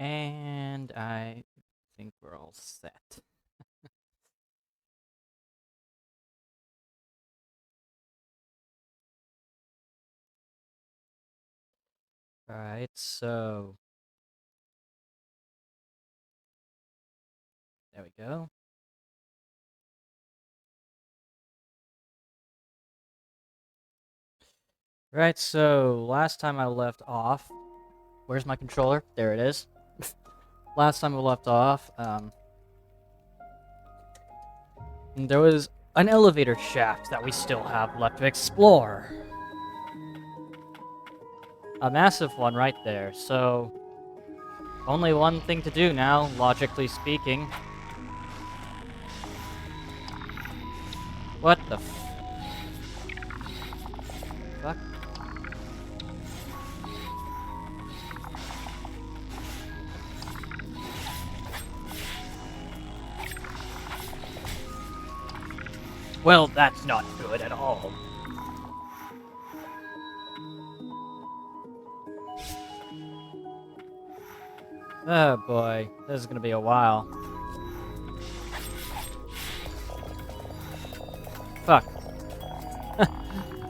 And I think we're all set. Alright, so there we go. Right, so last time I left off, where's my controller? There it is. Last time I left off, there was an elevator shaft that we still have left to explore. A massive one right there, so only one thing to do now, logically speaking. What the fuck? Well, that's not good at all. Oh boy, this is gonna be a while. Fuck.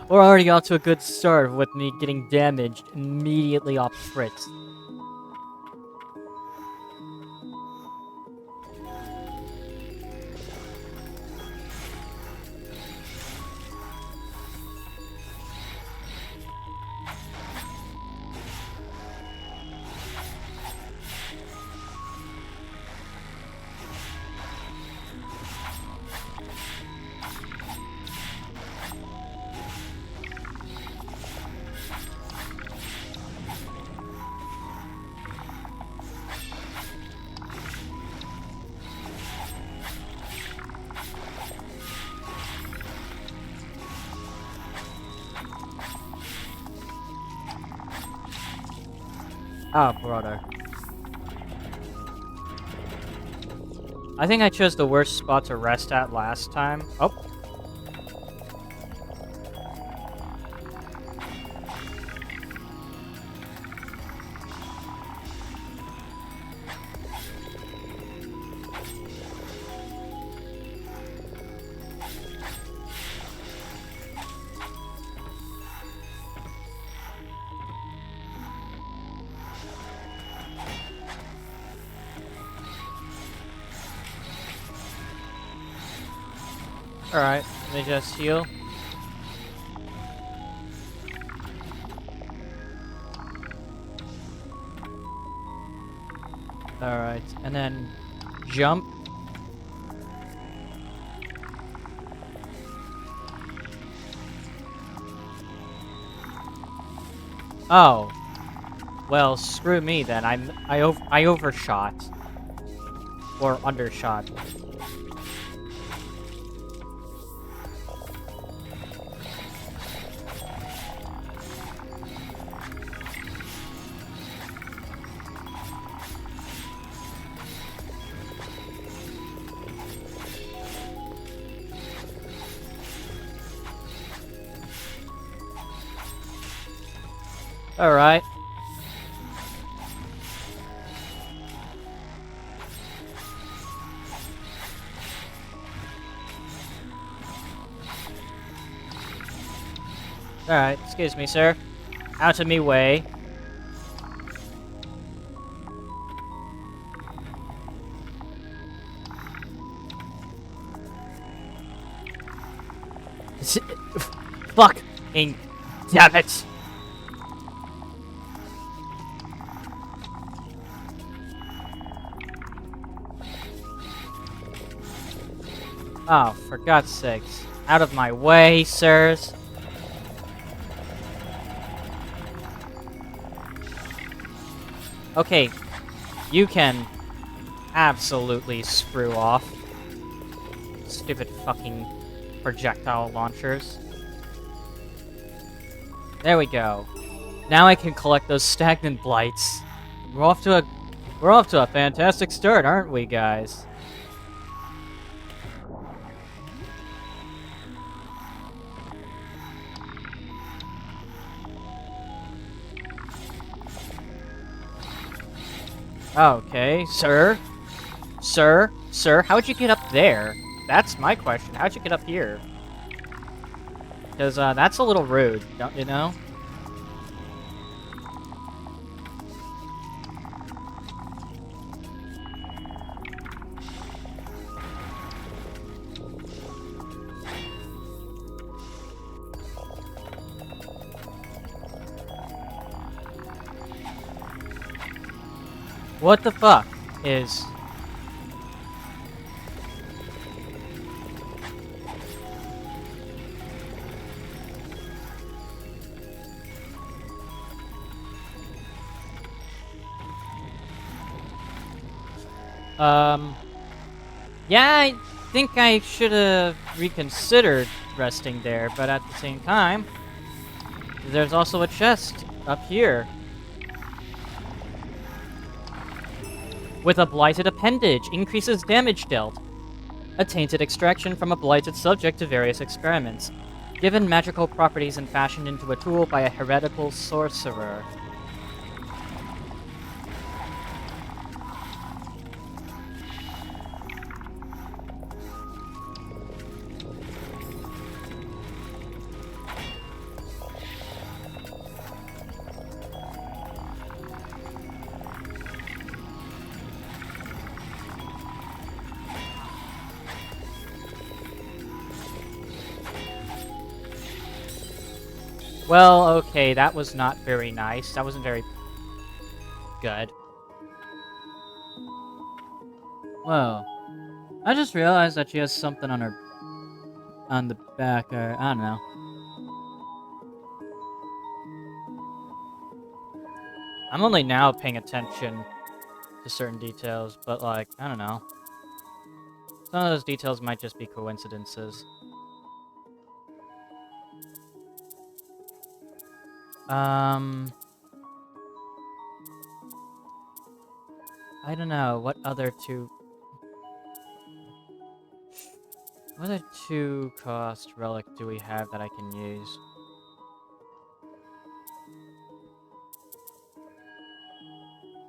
We're already off to a good start with me getting damaged immediately off Fritz. Oh, brother. I think I chose the worst spot to rest at last time. Oh. Alright, let me just heal. Alright, and then jump. Oh. Well, screw me then. I overshot. Or undershot. Alright. Alright, excuse me, sir. Out of me way. Fucking damn it! Oh, for God's sakes. Out of my way, sirs. Okay, you can absolutely screw off. Stupid fucking projectile launchers. There we go. Now I can collect those stagnant blights. We're off to a fantastic start, aren't we, guys? Okay, sir? Sir? Sir, how'd you get up there? That's my question. How'd you get up here? Because, that's a little rude, don't you know? What the fuck is... Yeah, I think I should have reconsidered resting there, but at the same time, there's also a chest up here. With a blighted appendage, increases damage dealt. A tainted extraction from a blighted subject to various experiments. Given magical properties and fashioned into a tool by a heretical sorcerer. Well, okay, that was not very nice. That wasn't very good. Whoa. I just realized that she has something on her... on the back, or... I don't know. I'm only now paying attention to certain details, but, like, I don't know. Some of those details might just be coincidences. I don't know, what other two... What other 2-cost relic do we have that I can use?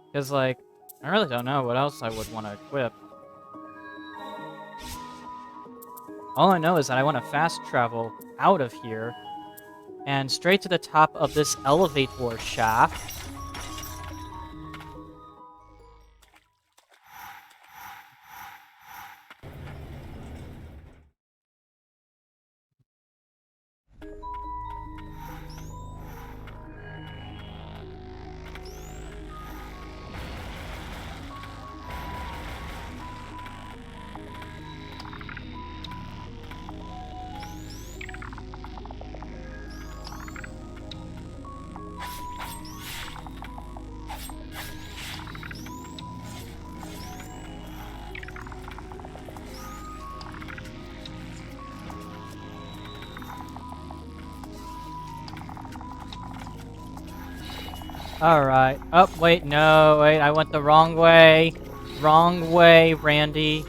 Because, like, I really don't know what else I would want to equip. All I know is that I want to fast travel out of here and straight to the top of this elevator shaft. Alright. Oh, wait, no, wait, I went the wrong way. Wrong way, Randy.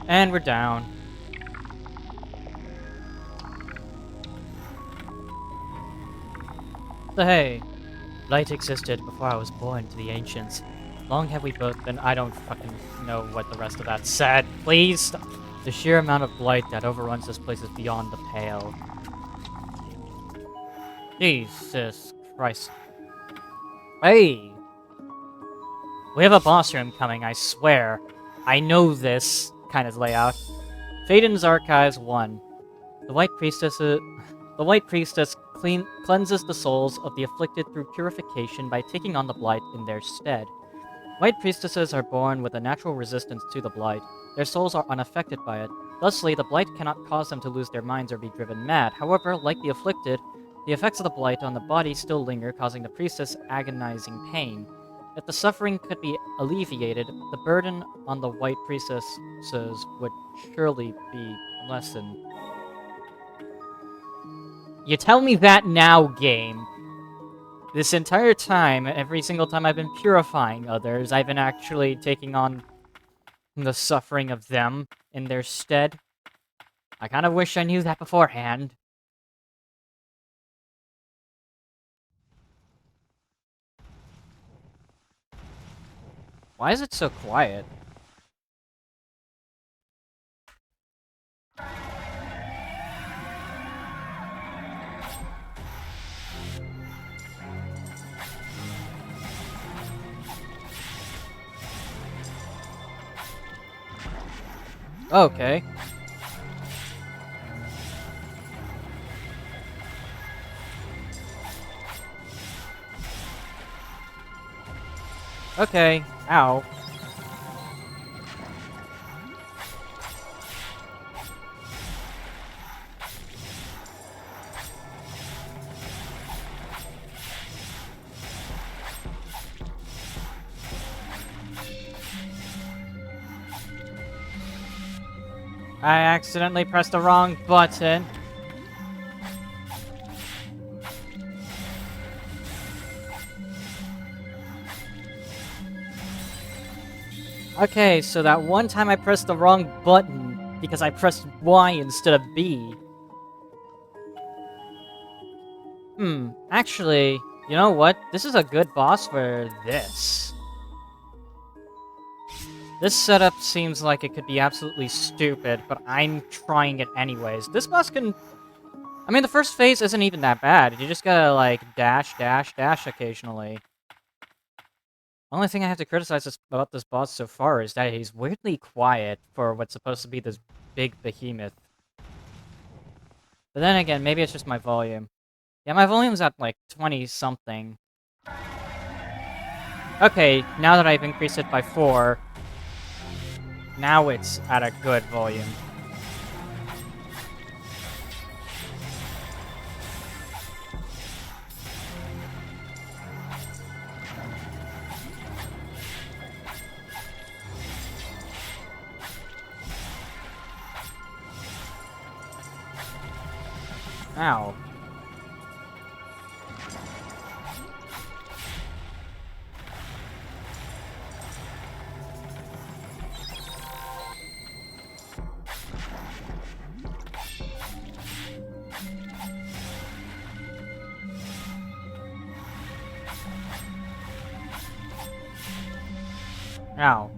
And we're down. So hey, light existed before I was born to the ancients. Long have we both been... I don't fucking know what the rest of that said. Please stop. The sheer amount of blight that overruns this place is beyond the pale. Jesus Christ. Hey! We have a boss room coming, I swear. I know this kind of layout. Faden's Archives 1. The White Priestess cleanses the souls of the afflicted through purification by taking on the blight in their stead. White Priestesses are born with a natural resistance to the blight. Their souls are unaffected by it. Thusly, the blight cannot cause them to lose their minds or be driven mad. However, like the afflicted The effects of the blight on the body still linger, causing the priestess agonizing pain. If the suffering could be alleviated, the burden on the white priestesses would surely be lessened. You tell me that now, game. This entire time, every single time I've been purifying others, I've been actually taking on the suffering of them in their stead. I kind of wish I knew that beforehand. Why is it so quiet? Okay. Okay. Ow. I accidentally pressed the wrong button. Okay, so that one time I pressed the wrong button because I pressed Y instead of B. Actually, you know what? This is a good boss for this. This setup seems like it could be absolutely stupid, but I'm trying it anyways. This boss can... I mean, the first phase isn't even that bad. You just gotta, like, dash, dash, dash occasionally. Only thing I have to criticize about this boss so far is that he's weirdly quiet for what's supposed to be this big behemoth. But then again, maybe it's just my volume. Yeah, my volume's at, like, 20-something. Okay, now that I've increased it by 4, now it's at a good volume. Ow. Ow.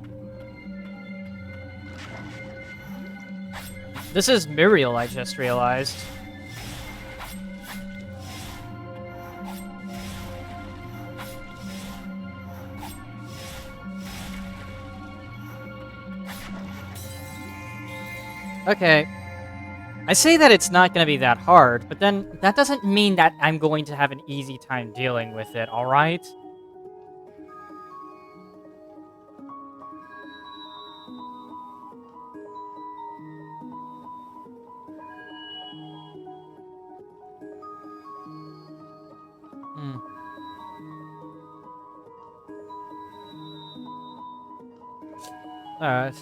This is Muriel, I just realized. Okay. I say that it's not going to be that hard, but then that doesn't mean that I'm going to have an easy time dealing with it, alright? Alright.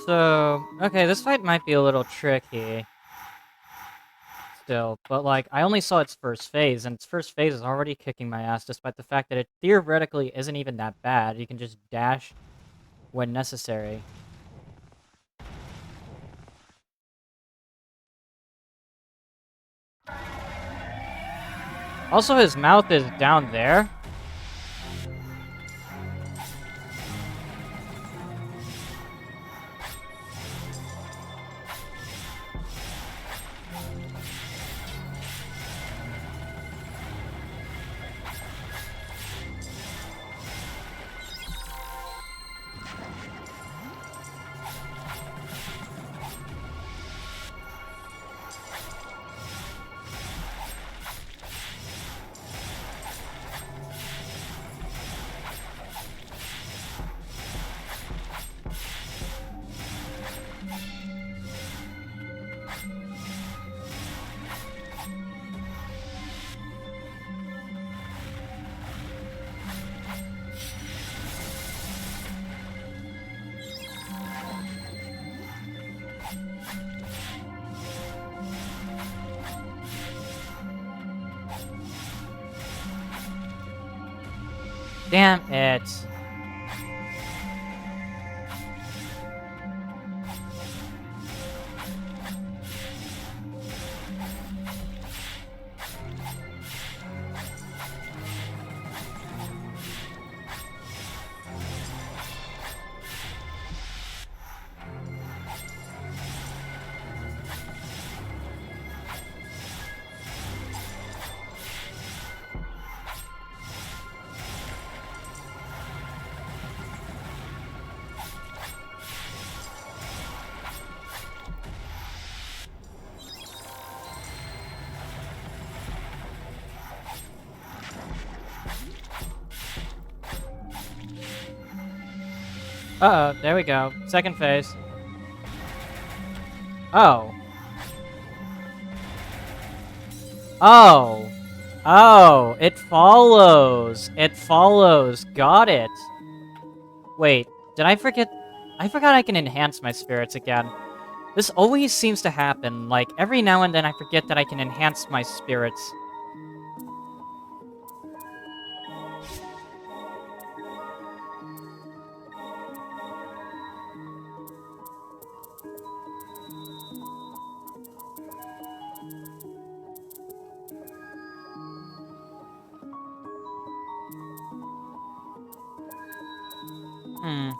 So, okay, this fight might be a little tricky. Still, but like, I only saw its first phase, and its first phase is already kicking my ass, despite the fact that it theoretically isn't even that bad. You can just dash when necessary. Also, his mouth is down there. Damn it. Uh-oh, there we go. Second phase. Oh. Oh. Oh, it follows. It follows. Got it. Wait, did I forget? I forgot I can enhance my spirits again. This always seems to happen. Like, every now and then I forget that I can enhance my spirits. Hmm.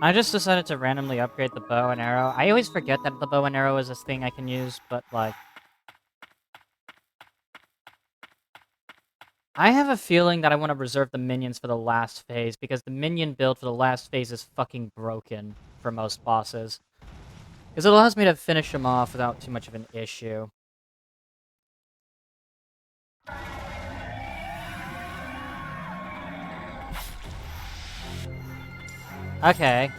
I just decided to randomly upgrade the bow and arrow. I always forget that the bow and arrow is a thing I can use, but, like... I have a feeling that I want to reserve the minions for the last phase, because the minion build for the last phase is fucking broken for most bosses. Because it allows me to finish them off without too much of an issue. Okay.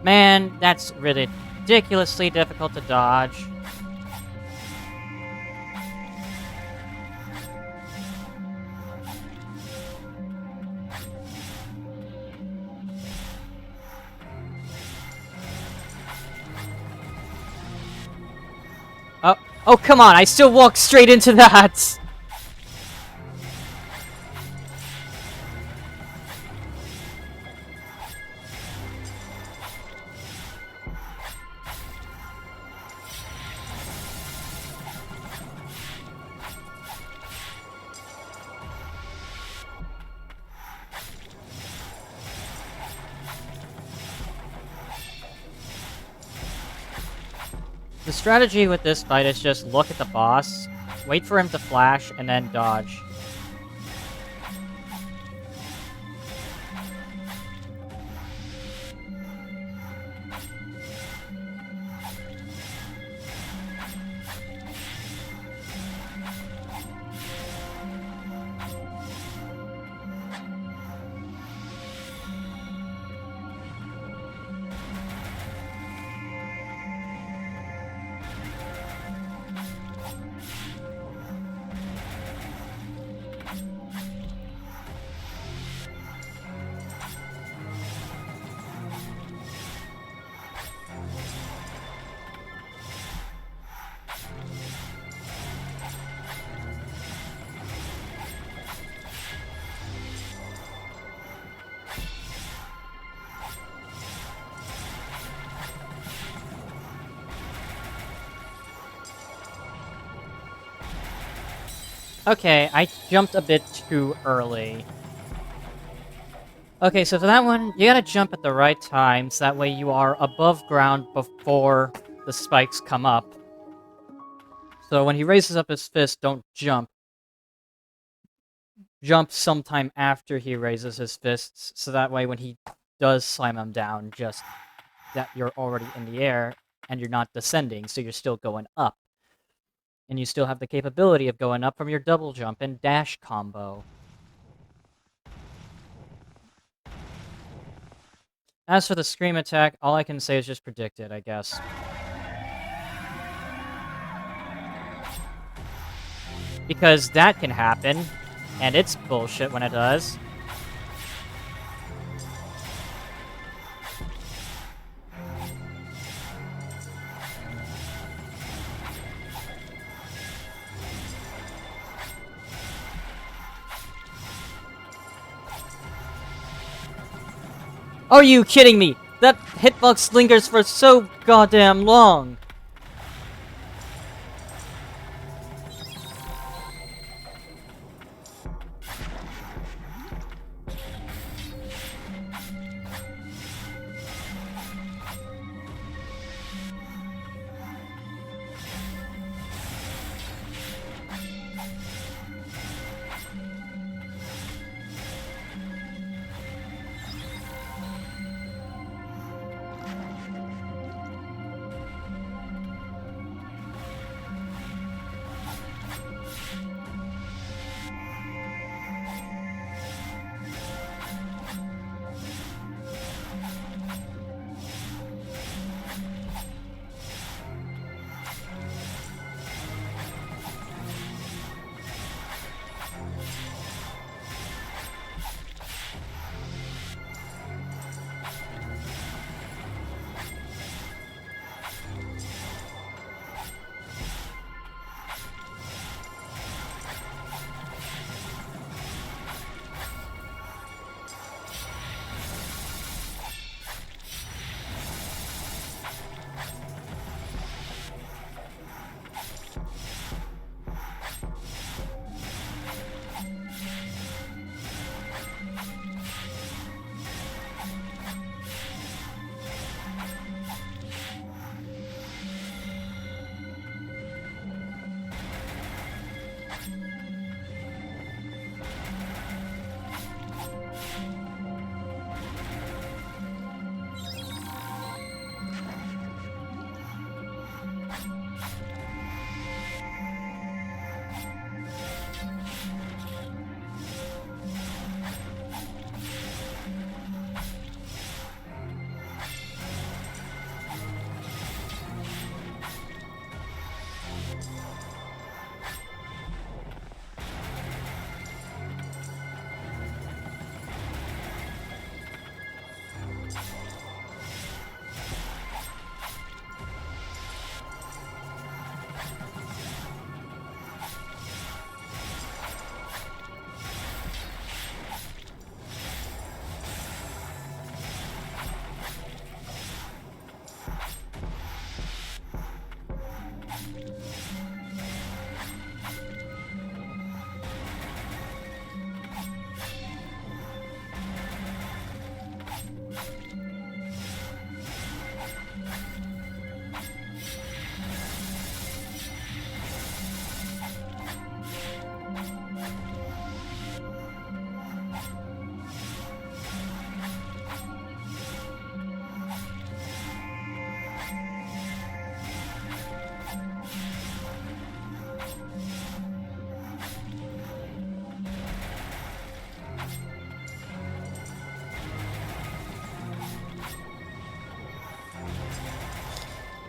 Man, that's ridiculously difficult to dodge. Oh, come on, I still walked straight into that! The strategy with this fight is just look at the boss, wait for him to flash, and then dodge. Okay, I jumped a bit too early. Okay, so for that one, you gotta jump at the right time, so that way you are above ground before the spikes come up. So when he raises up his fist, don't jump. Jump sometime after he raises his fists, so that way when he does slam him down, just that you're already in the air, and you're not descending, so you're still going up. And you still have the capability of going up from your double jump and dash combo. As for the scream attack, all I can say is just predict it, I guess. Because that can happen, and it's bullshit when it does. Are you kidding me? That hitbox lingers for so goddamn long.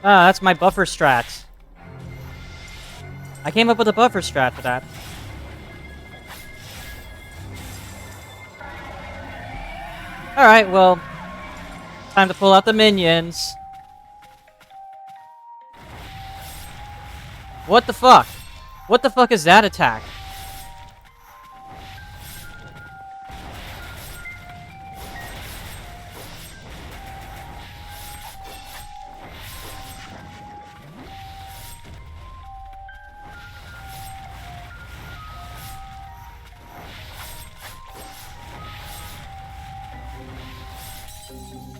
Ah, that's my buffer strat. I came up with a buffer strat for that. Alright, well, time to pull out the minions. What the fuck? What the fuck is that attack?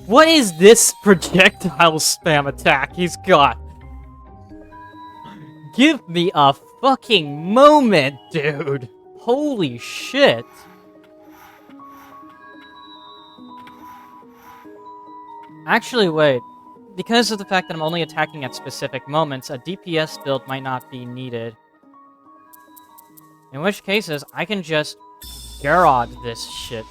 What is this projectile spam attack he's got? Give me a fucking moment, dude. Holy shit. Actually, wait. Because of the fact that I'm only attacking at specific moments, a DPS build might not be needed. In which cases, I can just Garrod this shit.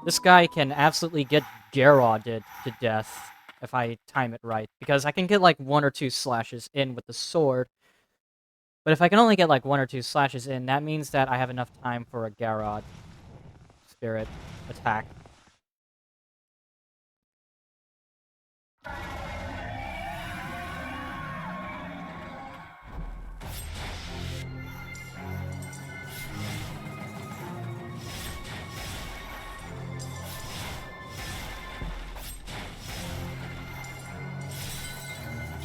This guy can absolutely get Garroded to death if I time it right. Because I can get like 1 or 2 slashes in with the sword. But if I can only get like 1 or 2 slashes in, that means that I have enough time for a Garrod spirit attack.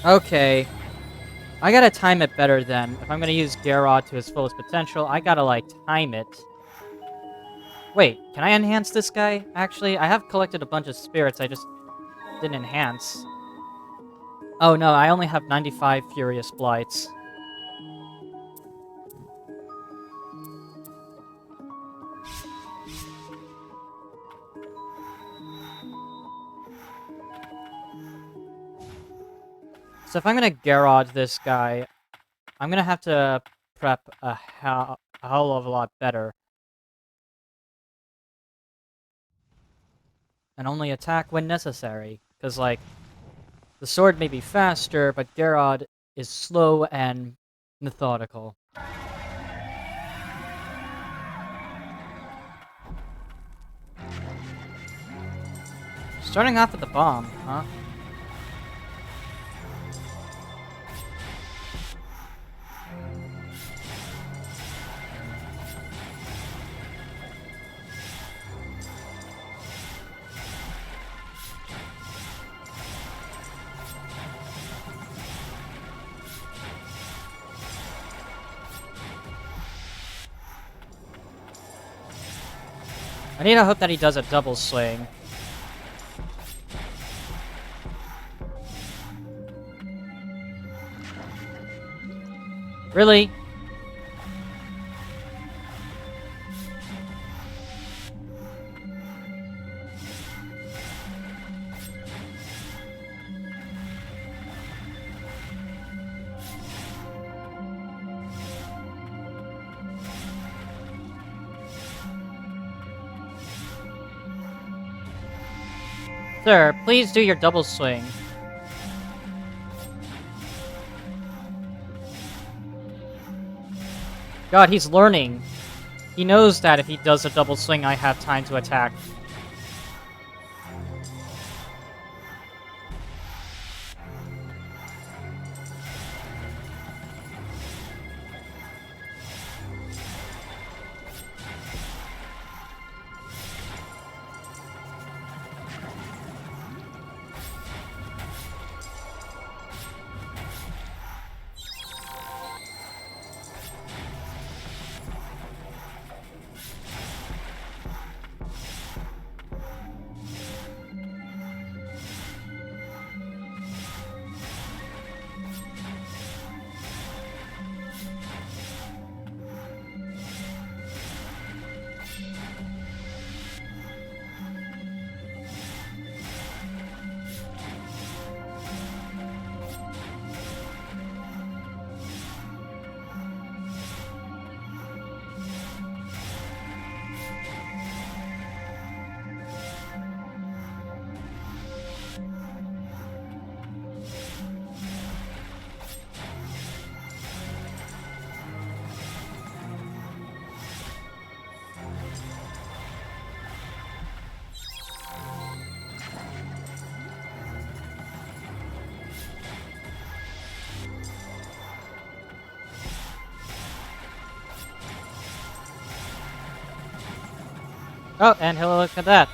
Okay. I gotta time it better then. If I'm gonna use Garrod to his fullest potential, I gotta, like, time it. Wait, can I enhance this guy? Actually, I have collected a bunch of spirits, I just didn't enhance. Oh no, I only have 95 Furious Blights. So if I'm gonna Garrod this guy, I'm gonna have to prep a hell of a lot better. And only attack when necessary. Because, like, the sword may be faster, but Garrod is slow and methodical. Starting off with the bomb, huh? I need to hope that he does a double swing. Really? Sir, please do your double swing. God, he's learning. He knows that if he does a double swing, I have time to attack. Oh, and he'll look at that.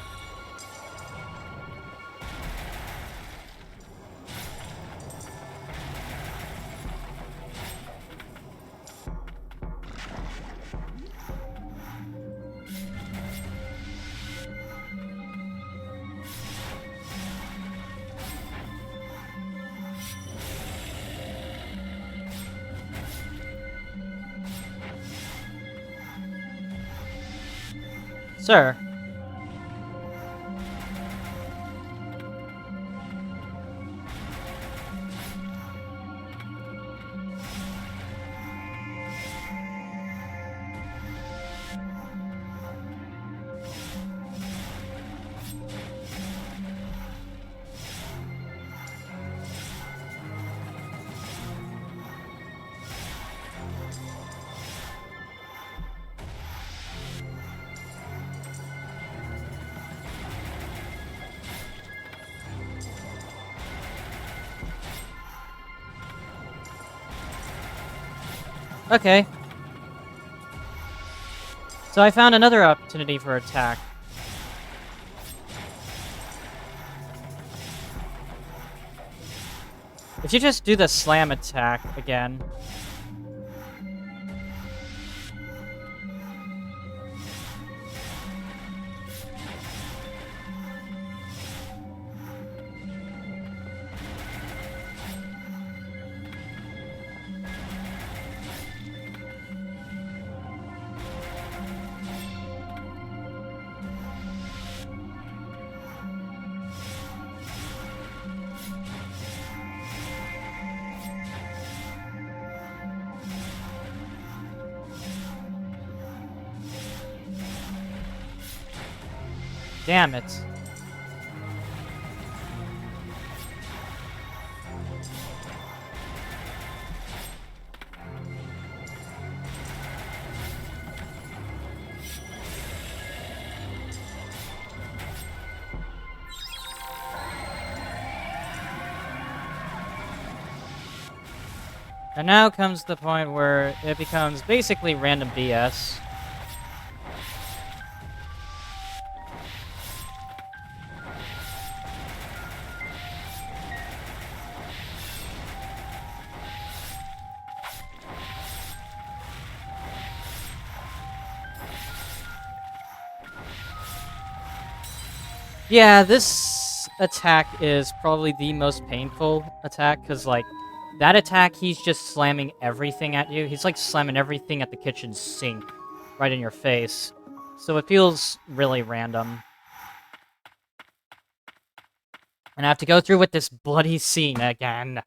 Sir. Okay. So I found another opportunity for attack. If you just do the slam attack again. Damn it. And now comes the point where it becomes basically random BS. Yeah, this attack is probably the most painful attack, because, like, that attack, he's just slamming everything at you. He's, like, slamming everything at the kitchen sink right in your face. So it feels really random. And I have to go through with this bloody scene again.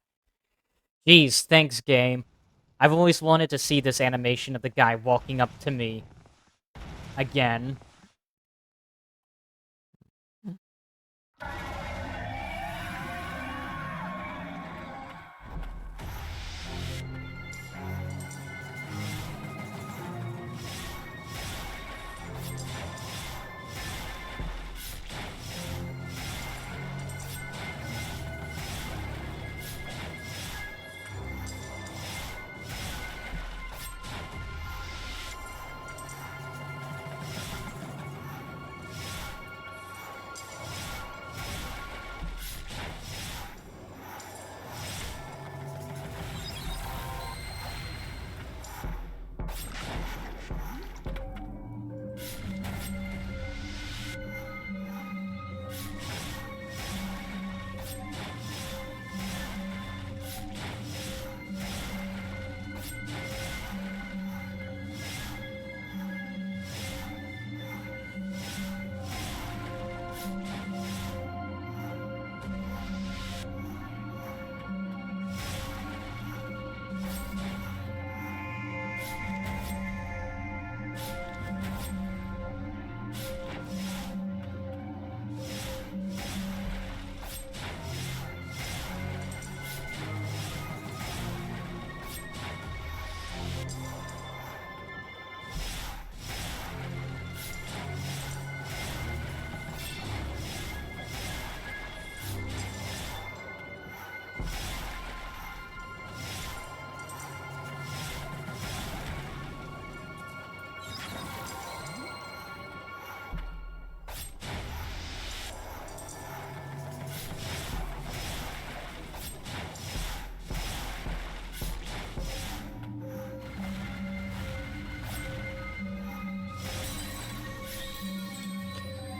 Jeez, thanks, game. I've always wanted to see this animation of the guy walking up to me. Again.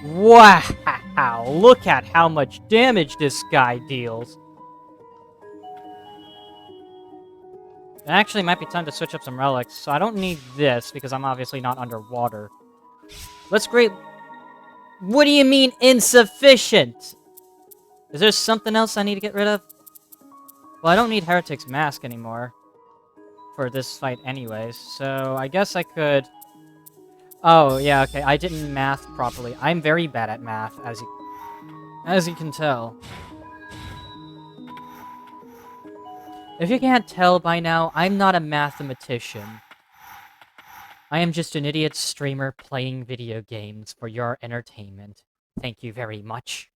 Wow! Look at how much damage this guy deals. It actually might be time to switch up some relics, so I don't need this because I'm obviously not underwater. Let's grade... What do you mean, insufficient? Is there something else I need to get rid of? Well, I don't need Heretic's Mask anymore for this fight anyways, so I guess I could... Oh, yeah, okay, I didn't math properly. I'm very bad at math, as you can tell. If you can't tell by now, I'm not a mathematician. I am just an idiot streamer playing video games for your entertainment. Thank you very much.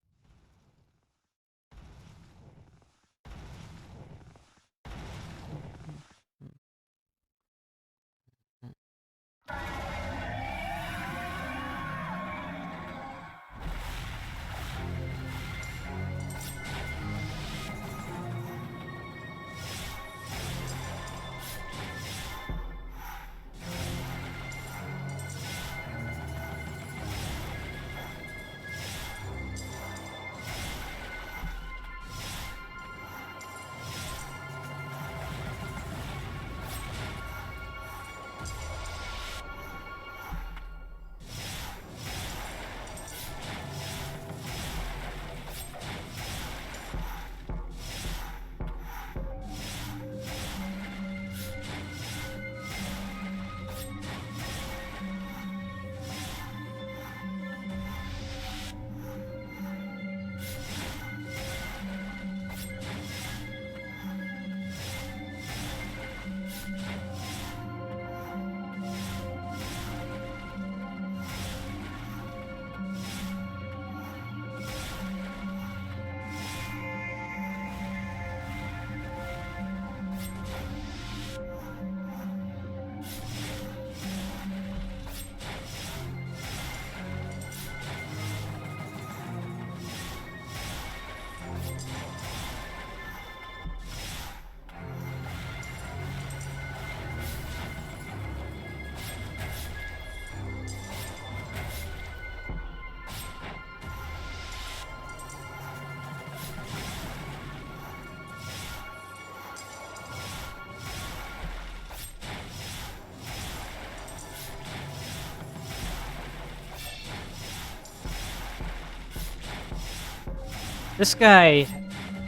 This guy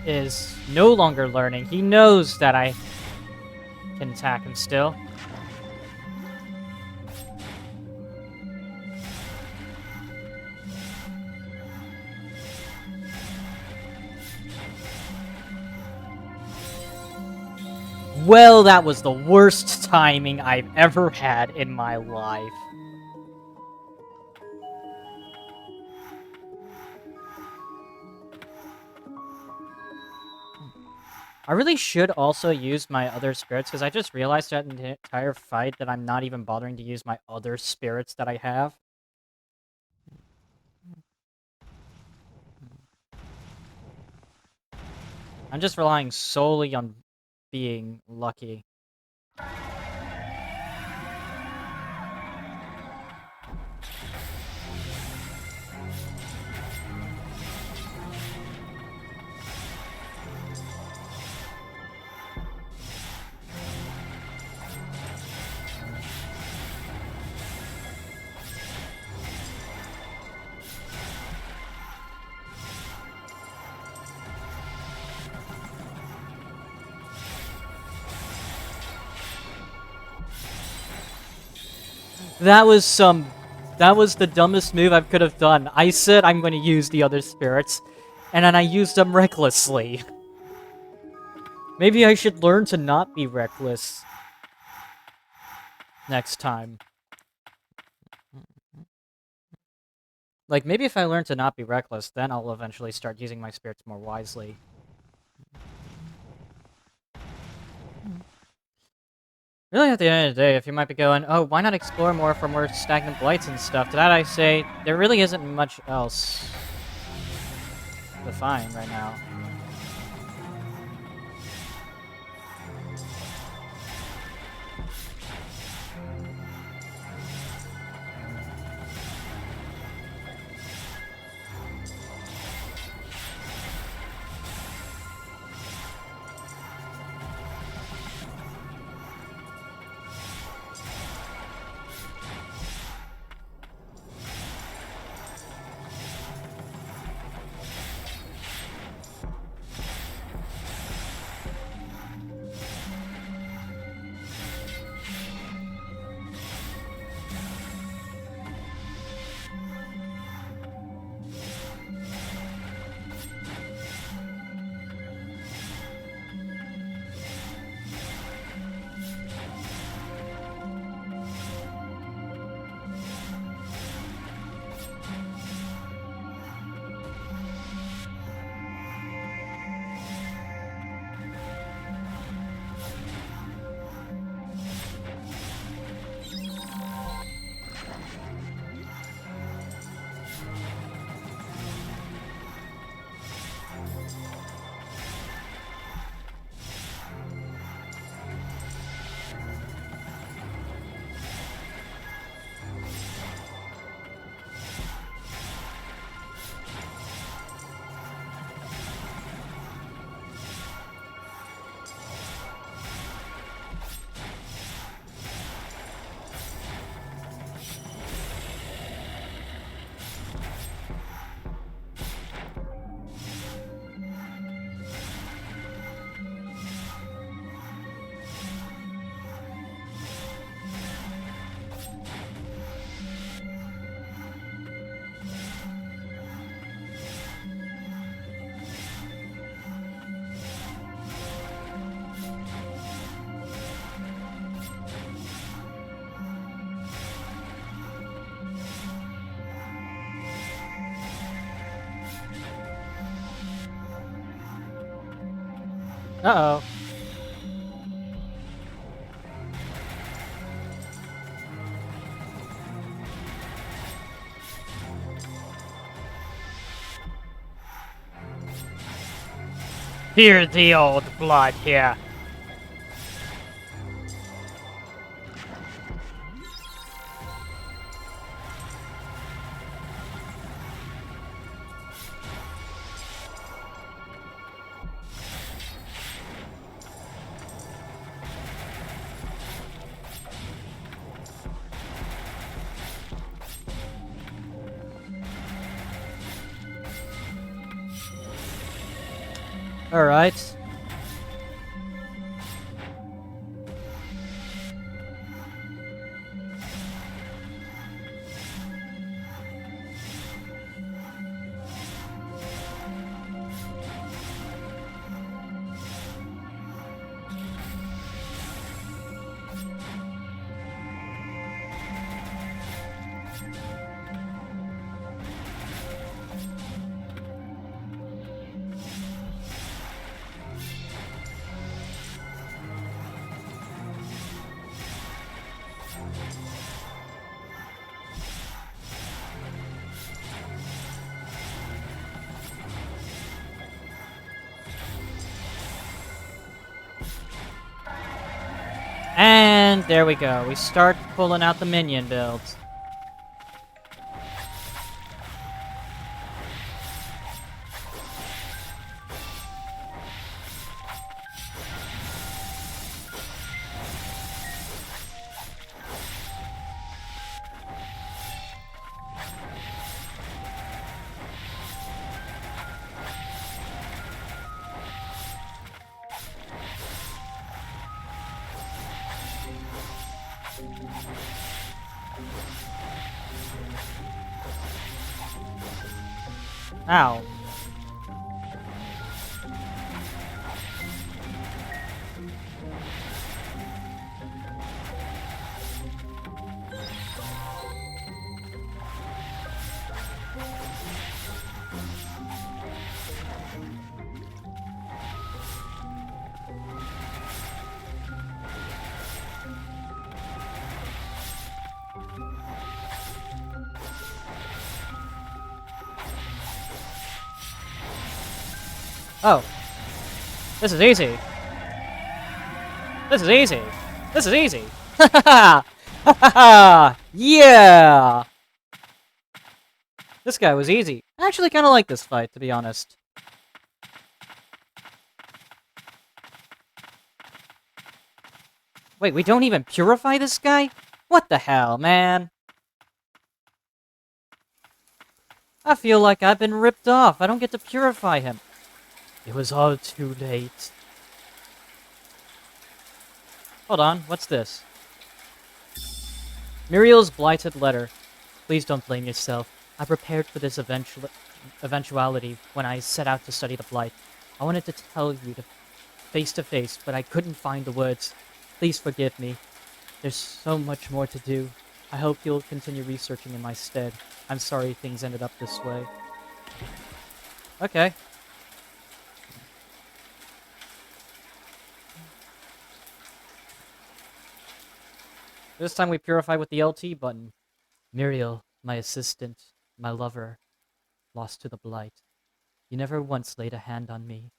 is no longer learning. He knows that I can attack him still. Well, that was the worst timing I've ever had in my life. I really should also use my other spirits, because I just realized that in the entire fight that I'm not even bothering to use my other spirits that I have. I'm just relying solely on being lucky. That was the dumbest move I could have done. I said I'm going to use the other spirits, and then I used them recklessly. Maybe I should learn to not be reckless next time. Like, maybe if I learn to not be reckless, then I'll eventually start using my spirits more wisely. Really, at the end of the day, if you might be going, oh, why not explore more for more stagnant blights and stuff? To that I say, there really isn't much else to find right now. Uh-oh. Hear the old blood here. Alright. And there we go. We start pulling out the minion builds. Ow. Oh. This is easy. This is easy. This is easy. Ha ha ha! Ha ha ha! Yeah! This guy was easy. I actually kind of like this fight, to be honest. Wait, we don't even purify this guy? What the hell, man? I feel like I've been ripped off. I don't get to purify him. It was all too late. Hold on, what's this? Muriel's blighted letter. Please don't blame yourself. I prepared for this eventuality when I set out to study the blight. I wanted to tell you face to face, but I couldn't find the words. Please forgive me. There's so much more to do. I hope you'll continue researching in my stead. I'm sorry things ended up this way. Okay. This time we purify with the LT button. Muriel, my assistant, my lover, lost to the blight. You never once laid a hand on me.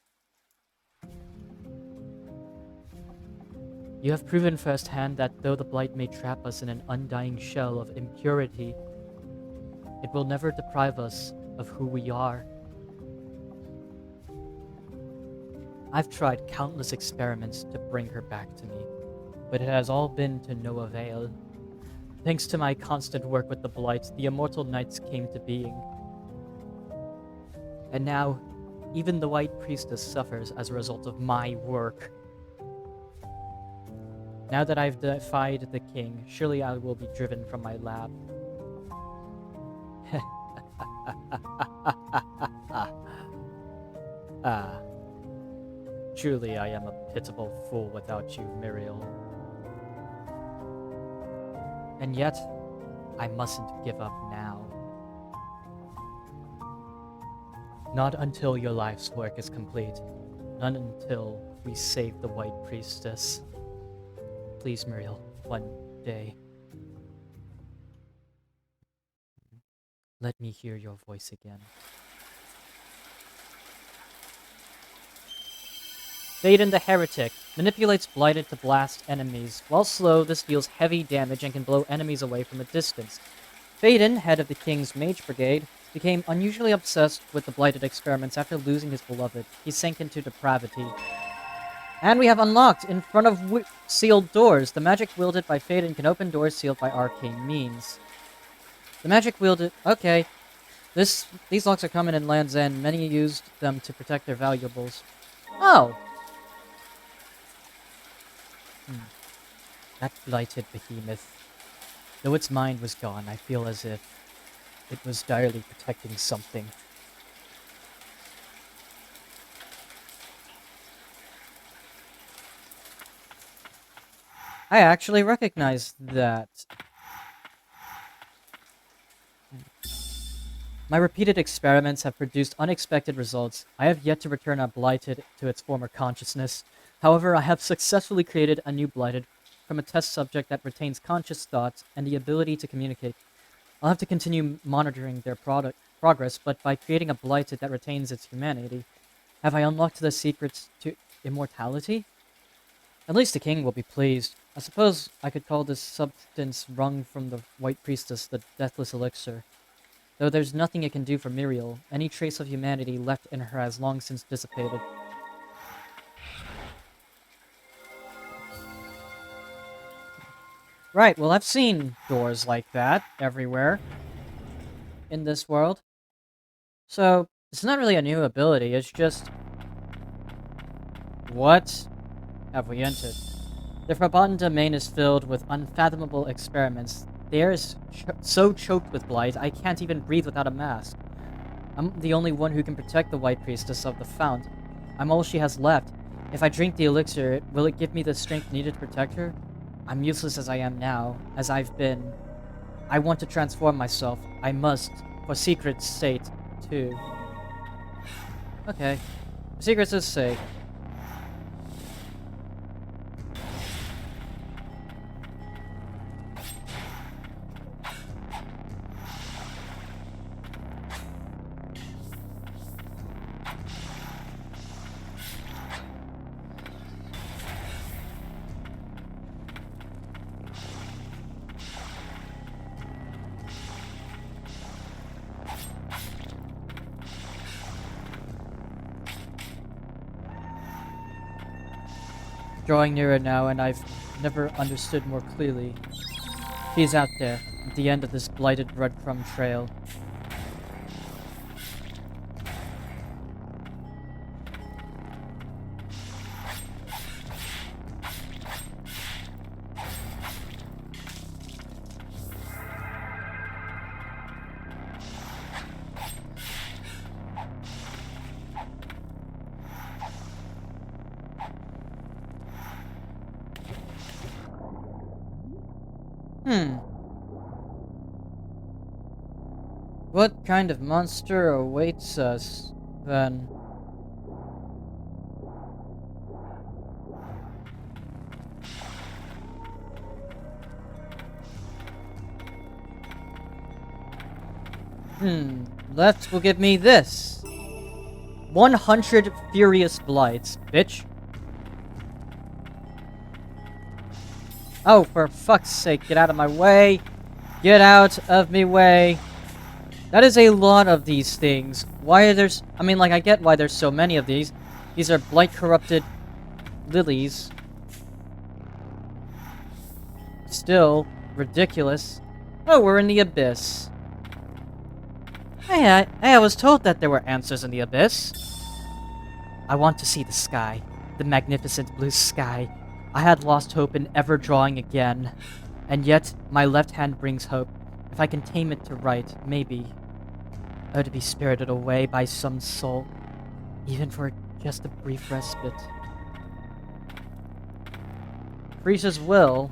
You have proven firsthand that though the blight may trap us in an undying shell of impurity, it will never deprive us of who we are. I've tried countless experiments to bring her back to me, but it has all been to no avail. Thanks to my constant work with the blight, the immortal knights came to being. And now, even the White Priestess suffers as a result of my work. Now that I've defied the king, surely I will be driven from my lab. Ah. Truly I am a pitiable fool without you, Muriel. And yet, I mustn't give up now. Not until your life's work is complete. None until we save the White Priestess. Please, Muriel, one day. Let me hear your voice again. Faden the Heretic manipulates Blighted to blast enemies. While slow, this deals heavy damage and can blow enemies away from a distance. Faden, head of the King's Mage Brigade, became unusually obsessed with the Blighted experiments after losing his beloved. He sank into depravity. And we have unlocked, in front of sealed doors. The magic wielded by Faden can open doors sealed by arcane means. The magic wielded... Okay. These locks are common in Land's End. Many used them to protect their valuables. Oh! That blighted behemoth. Though its mind was gone, I feel as if it was direly protecting something. I actually recognize that. My repeated experiments have produced unexpected results. I have yet to return a blighted to its former consciousness. However, I have successfully created a new blighted from a test subject that retains conscious thoughts and the ability to communicate. I'll have to continue monitoring their progress, but by creating a blighted that retains its humanity, have I unlocked the secrets to immortality? At least the king will be pleased. I suppose I could call this substance wrung from the White Priestess the Deathless Elixir. Though there's nothing it can do for Muriel, any trace of humanity left in her has long since dissipated. Right, well, I've seen doors like that everywhere in this world. So, it's not really a new ability, it's just... What have we entered? The Forgotten Domain is filled with unfathomable experiments. The air is so choked with blight, I can't even breathe without a mask. I'm the only one who can protect the White Priestess of the Fount. I'm all she has left. If I drink the elixir, will it give me the strength needed to protect her? I'm useless as I am now, as I've been. I want to transform myself. I must, for secret's sake, too. Okay. For secret's sake. Drawing nearer now, and I've never understood more clearly. He's out there, at the end of this blighted breadcrumb trail. What kind of monster awaits us, then? Left will give me this. 100 Furious Blights, bitch. Oh, for fuck's sake, get out of my way. Get out of me way. That is a lot of these things. Why are there... I mean, like, I get why there's so many of these. These are blight-corrupted lilies. Still, ridiculous. Oh, we're in the abyss. Hey, I was told that there were answers in the abyss. I want to see the sky. The magnificent blue sky. I had lost hope in ever drawing again. And yet, my left hand brings hope. If I can tame it to write, maybe... or to be spirited away by some soul. Even for just a brief respite. Frisa's will...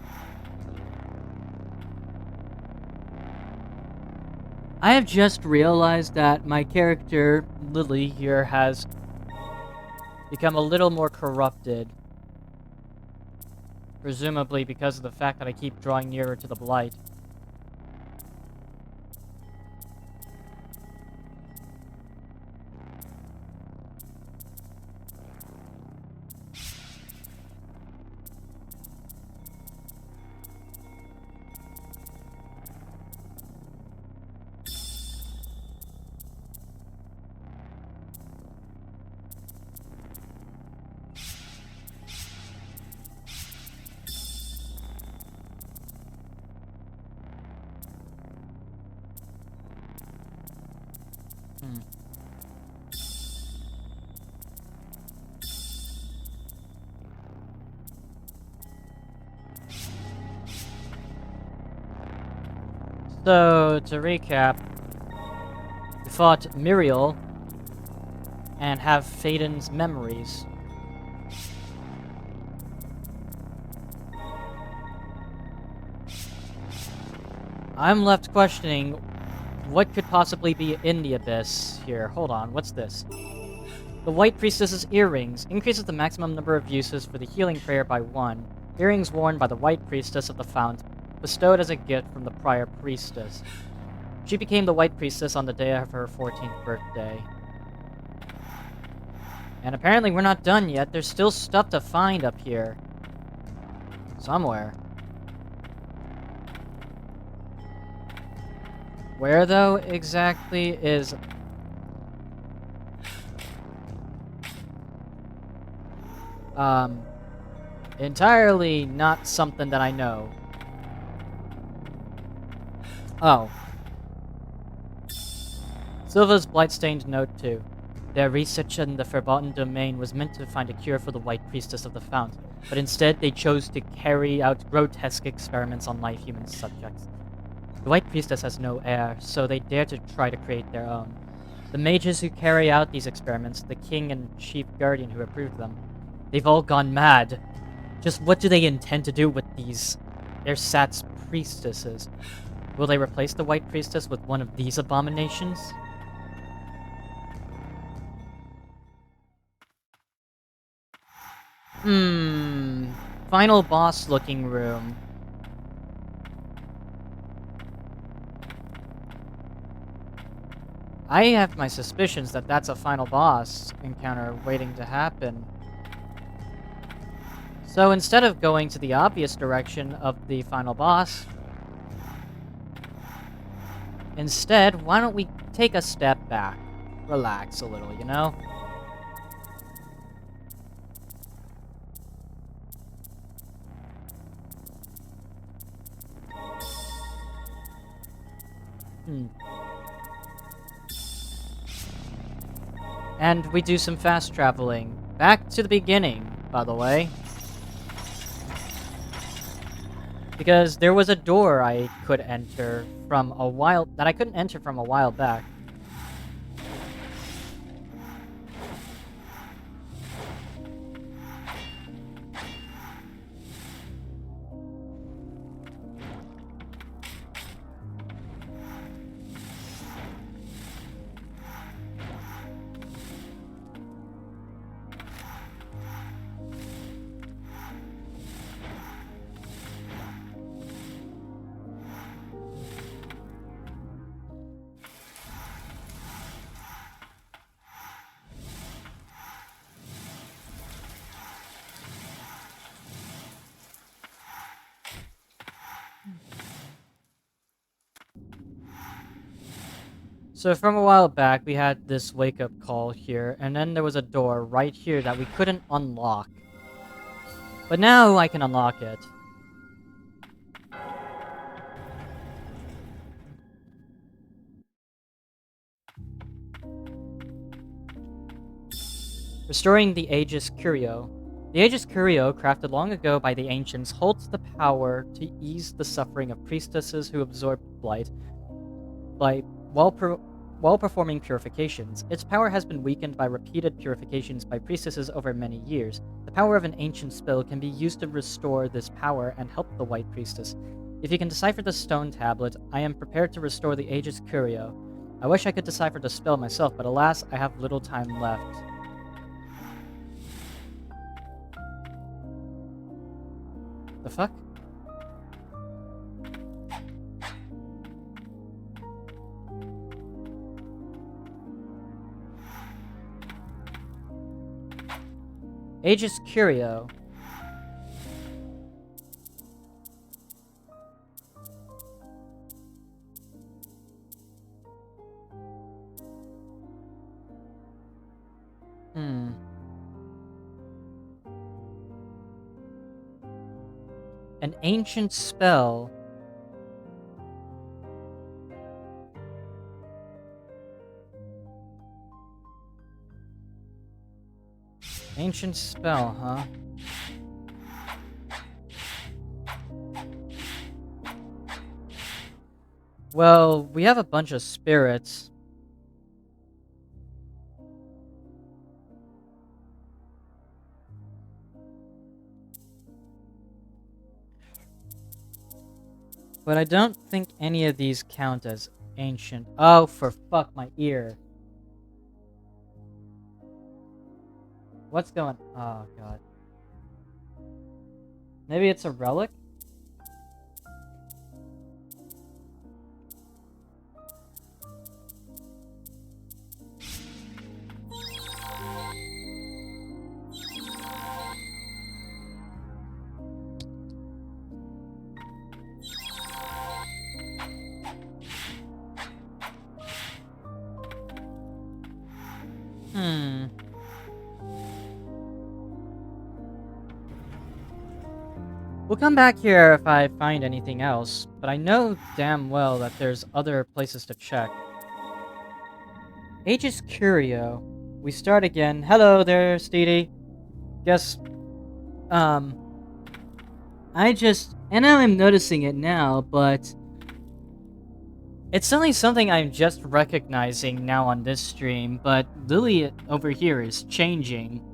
I have just realized that my character, Lily, here has become a little more corrupted. Presumably because of the fact that I keep drawing nearer to the Blight. So, to recap, we fought Muriel and have Faden's memories. I'm left questioning what could possibly be in the abyss here. Hold on, what's this? The White Priestess's earrings increases the maximum number of uses for the healing prayer by 1. Earrings worn by the White Priestess of the Fount, bestowed as a gift from the prior priestess. She became the White Priestess on the day of her 14th birthday. And apparently we're not done yet. There's still stuff to find up here. Somewhere. Where, though, exactly is... entirely not something that I know. Oh. Silva's Blight-stained note 2. Their research in the Forgotten Domain was meant to find a cure for the White Priestess of the Fount, but instead they chose to carry out grotesque experiments on live human subjects. The White Priestess has no heir, so they dare to try to create their own. The mages who carry out these experiments, the king and chief guardian who approved them, they've all gone mad. Just what do they intend to do with these ersatz priestesses? Will they replace the White Priestess with one of these abominations? Final boss looking room. I have my suspicions that that's a final boss encounter waiting to happen. So instead of going to the obvious direction of the final boss, instead, why don't we take a step back? Relax a little, you know? And we do some fast traveling. Back to the beginning, by the way. Because there was a door I could enter from a while... that I couldn't enter from a while back. So from a while back, we had this wake-up call here, and then there was a door right here that we couldn't unlock. But now I can unlock it. Restoring the Aegis Curio. The Aegis Curio, crafted long ago by the ancients, holds the power to ease the suffering of priestesses who absorb blight while performing purifications. Its power has been weakened by repeated purifications by priestesses over many years. The power of an ancient spell can be used to restore this power and help the White Priestess. If you can decipher the stone tablet, I am prepared to restore the Aegis Curio. I wish I could decipher the spell myself, but alas, I have little time left. The fuck? Aegis Curio. An ancient spell. Ancient spell, huh? Well, we have a bunch of spirits. But I don't think any of these count as ancient. Oh, for fuck my ear. What's going... Oh, God. Maybe it's a relic? We'll come back here if I find anything else, but I know damn well that there's other places to check. Aegis Curio. We start again. Hello there, Steedy. Guess, and now I'm noticing it now, but it's only something I'm just recognizing now on this stream, but Lily over here is changing.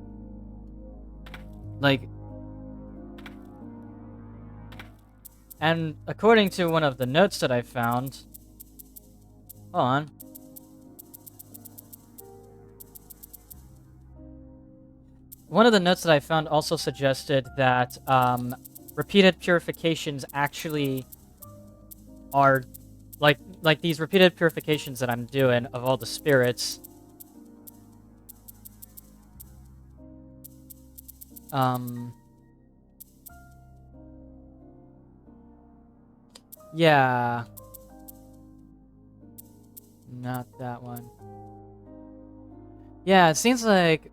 Like, and according to one of the notes that I found... Hold on. One of the notes that I found also suggested that repeated purifications actually are... Like these repeated purifications that I'm doing of all the spirits... Yeah. Not that one. Yeah, it seems like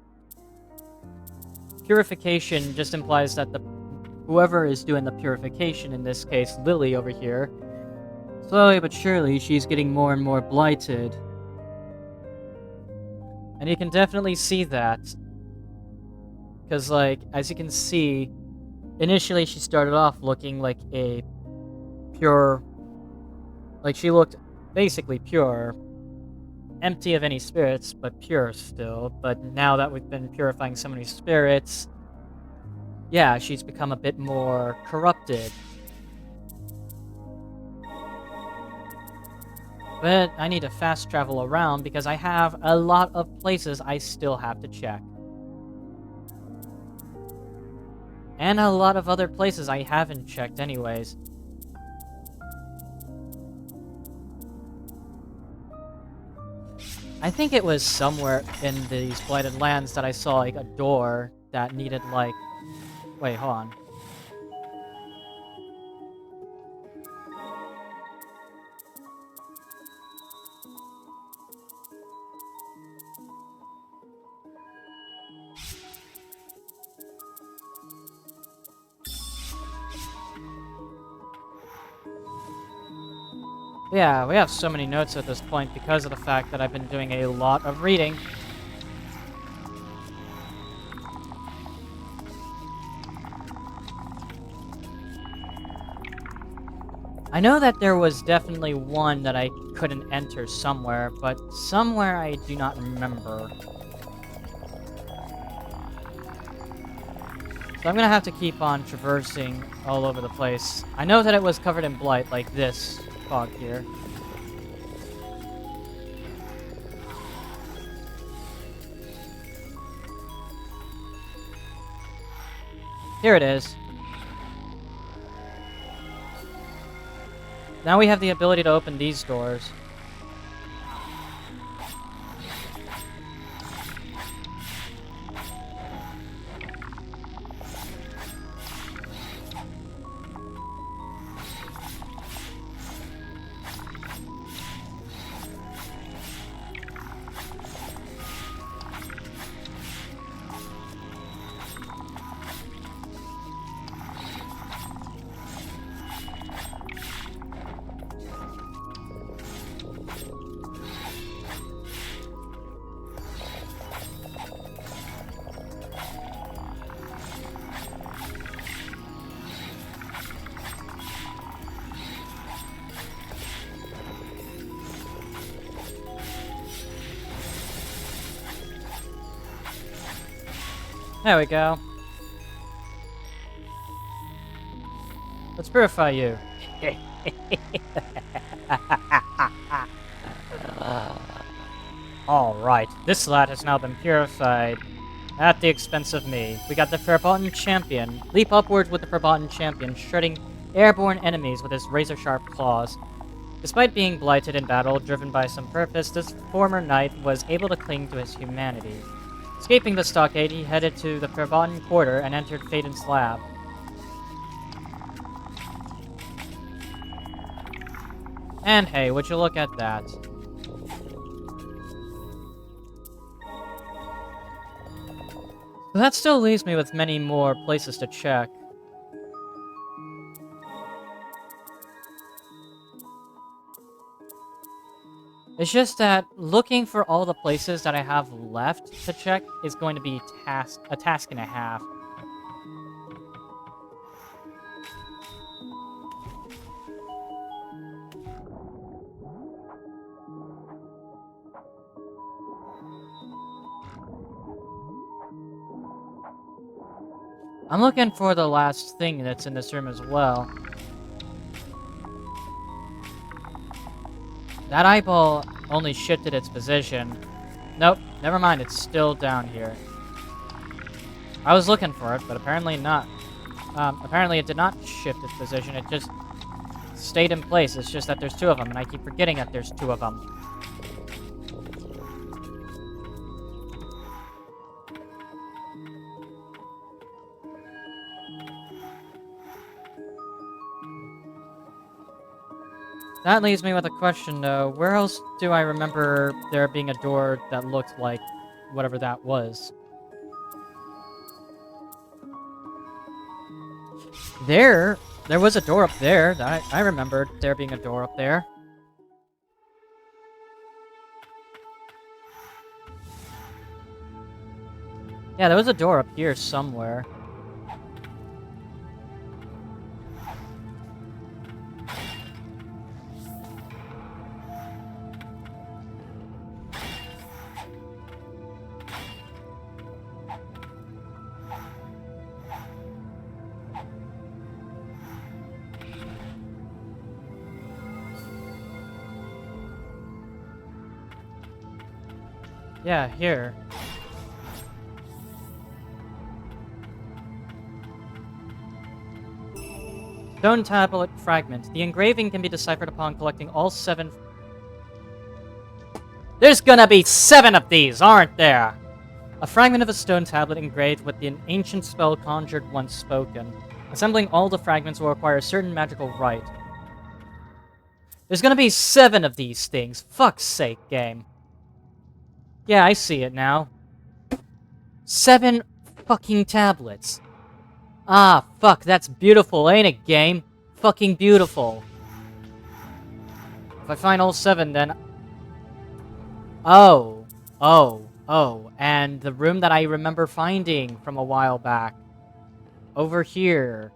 purification just implies that whoever is doing the purification, in this case Lily over here, slowly but surely she's getting more and more blighted. And you can definitely see that. Because, like, as you can see, initially she started off looking like a pure... Like, she looked basically pure. Empty of any spirits, but pure still. But now that we've been purifying so many spirits, yeah, she's become a bit more corrupted. But I need to fast travel around because I have a lot of places I still have to check. And a lot of other places I haven't checked anyways. I think it was somewhere in these Blighted Lands that I saw, like, a door that needed, like... Wait, hold on. Yeah, we have so many notes at this point because of the fact that I've been doing a lot of reading. I know that there was definitely one that I couldn't enter somewhere, but somewhere I do not remember. So I'm gonna have to keep on traversing all over the place. I know that it was covered in blight, like this fog here. Here it is. Now we have the ability to open these doors. There we go. Let's purify you. Alright, this lad has now been purified. At the expense of me. We got the Forgotten Champion. Leap upwards with the Forgotten Champion, shredding airborne enemies with his razor-sharp claws. Despite being blighted in battle, driven by some purpose, this former knight was able to cling to his humanity. Escaping the stockade, he headed to the Forgotten Quarter and entered Phaeton's lab. And hey, would you look at that? So that still leaves me with many more places to check. It's just that looking for all the places that I have left to check is going to be a task and a half. I'm looking for the last thing that's in this room as well. That eyeball only shifted its position. Nope, never mind, it's still down here. I was looking for it, but apparently not. Apparently it did not shift its position, it just stayed in place. It's just that there's two of them, and I keep forgetting that there's two of them. That leaves me with a question, though. Where else do I remember there being a door that looked like whatever that was? There was a door up there. I remembered there being a door up there. Yeah, there was a door up here somewhere. Yeah, here. Stone tablet fragment. The engraving can be deciphered upon collecting all 7... There's gonna be 7 of these, aren't there? A fragment of a stone tablet engraved with an ancient spell conjured once spoken. Assembling all the fragments will require a certain magical rite. There's gonna be 7 of these things. Fuck's sake, game. Yeah, I see it now. 7 fucking tablets. Ah, fuck, that's beautiful, ain't it, game? Fucking beautiful. If I find all 7, then... Oh, and the room that I remember finding from a while back. Over here.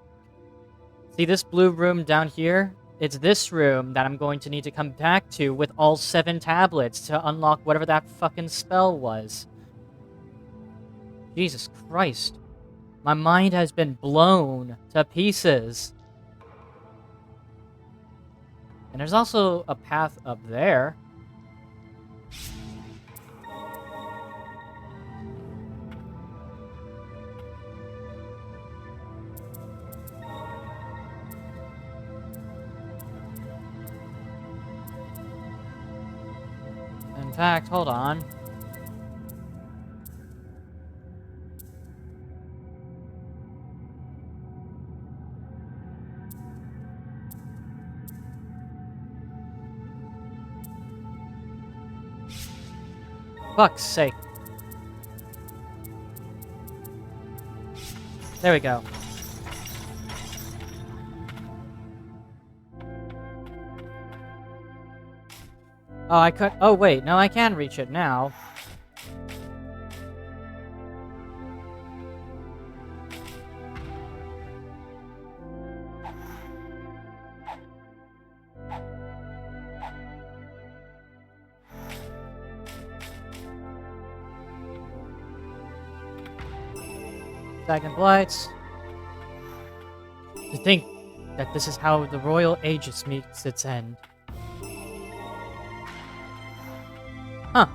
See this blue room down here? It's this room that I'm going to need to come back to with all 7 tablets to unlock whatever that fucking spell was. Jesus Christ. My mind has been blown to pieces. And there's also a path up there. intact. Hold on. Fuck's sake. There we go. Oh, I could. Oh, wait. No, I can reach it now. Stagnant Blights. To think that this is how the Royal Aegis meets its end. Huh.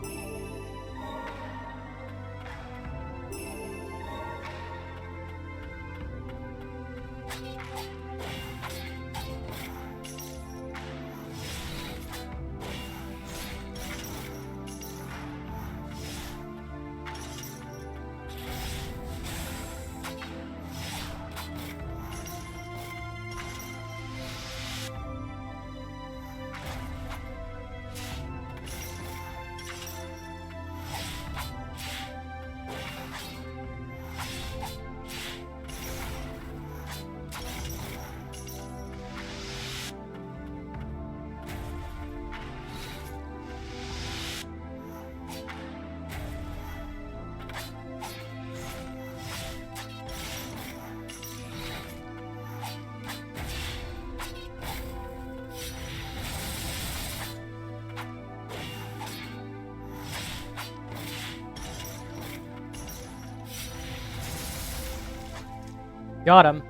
Got him.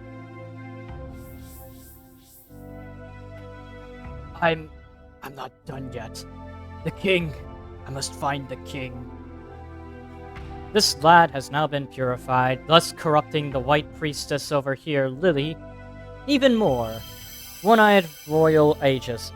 I'm not done yet. The king. I must find the king. This lad has now been purified, thus corrupting the white priestess over here, Lily, even more. One-eyed Royal Aegis.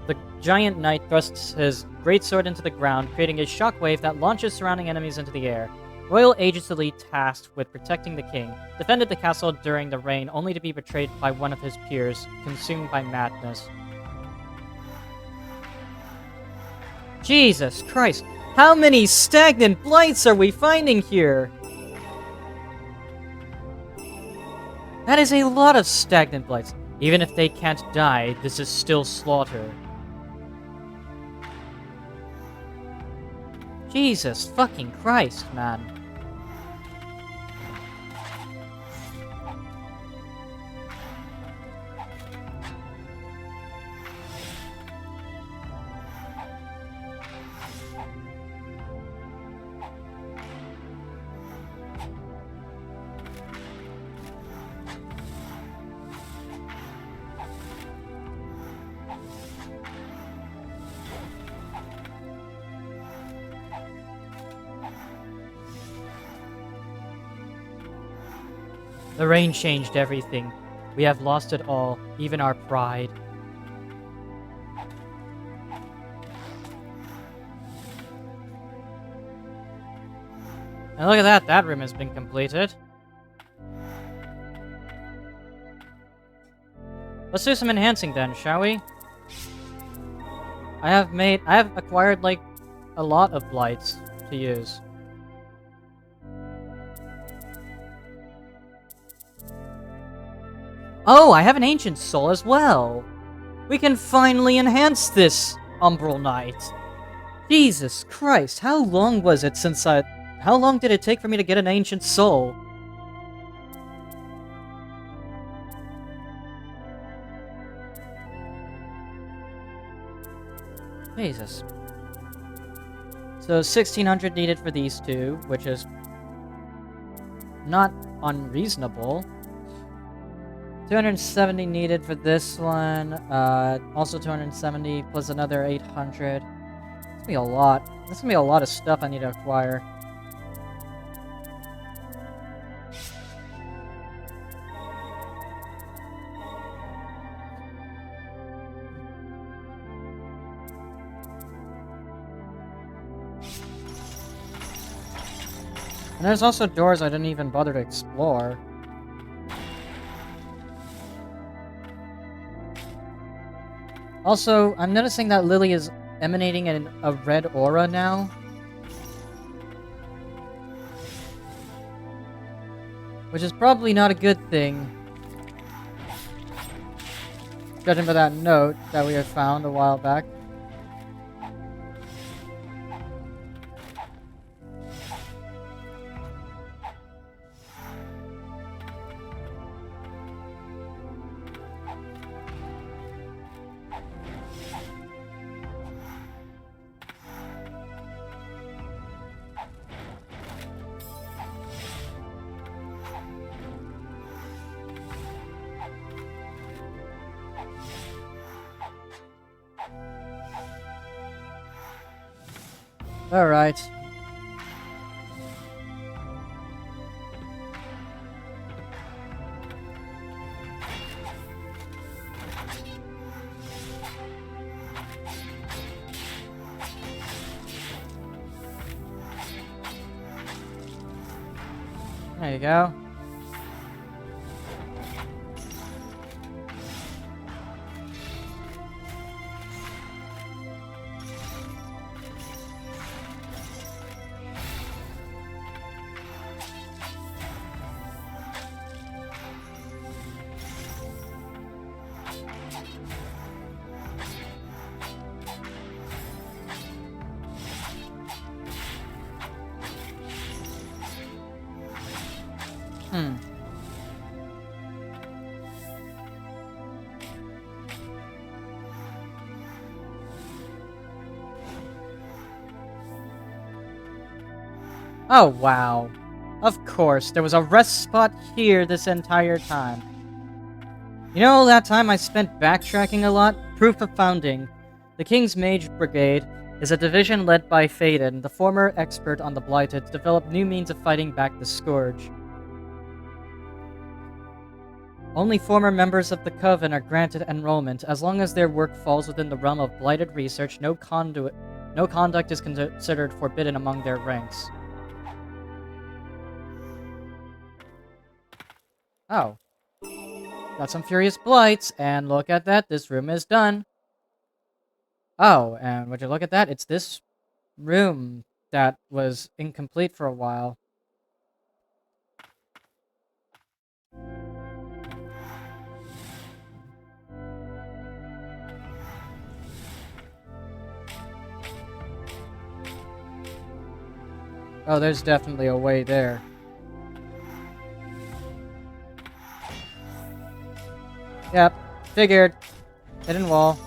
The giant knight thrusts his greatsword into the ground, creating a shockwave that launches surrounding enemies into the air. Royal Aegis Elite, tasked with protecting the king, defended the castle during the reign, only to be betrayed by one of his peers, consumed by madness. Jesus Christ! How many stagnant blights are we finding here? That is a lot of stagnant blights. Even if they can't die, this is still slaughter. Jesus fucking Christ, man. The rain changed everything. We have lost it all, even our pride. And look at that room has been completed. Let's do some enhancing then, shall we? I have acquired like a lot of blights to use. Oh, I have an Ancient Soul as well! We can finally enhance this Umbral Knight! Jesus Christ, how long was it since how long did it take for me to get an Ancient Soul? Jesus. So 1600 needed for these two, which is not unreasonable. 270 needed for this one. Also 270 plus another 800. That's gonna be a lot. That's gonna be a lot of stuff I need to acquire. And there's also doors I didn't even bother to explore. Also, I'm noticing that Lily is emanating a red aura now. Which is probably not a good thing. Judging by that note that we had found a while back. Alright. There you go. Oh, wow. Of course, there was a rest spot here this entire time. You know, all that time I spent backtracking a lot? Proof of founding. The King's Mage Brigade is a division led by Phaedon, the former expert on the Blighted, to develop new means of fighting back the Scourge. Only former members of the Coven are granted enrollment. As long as their work falls within the realm of Blighted research, no conduct is considered forbidden among their ranks. Oh. Got some Furious Blights, and look at that, this room is done. Oh, and would you look at that, it's this room that was incomplete for a while. Oh, there's definitely a way there. Yep, figured. Hidden wall.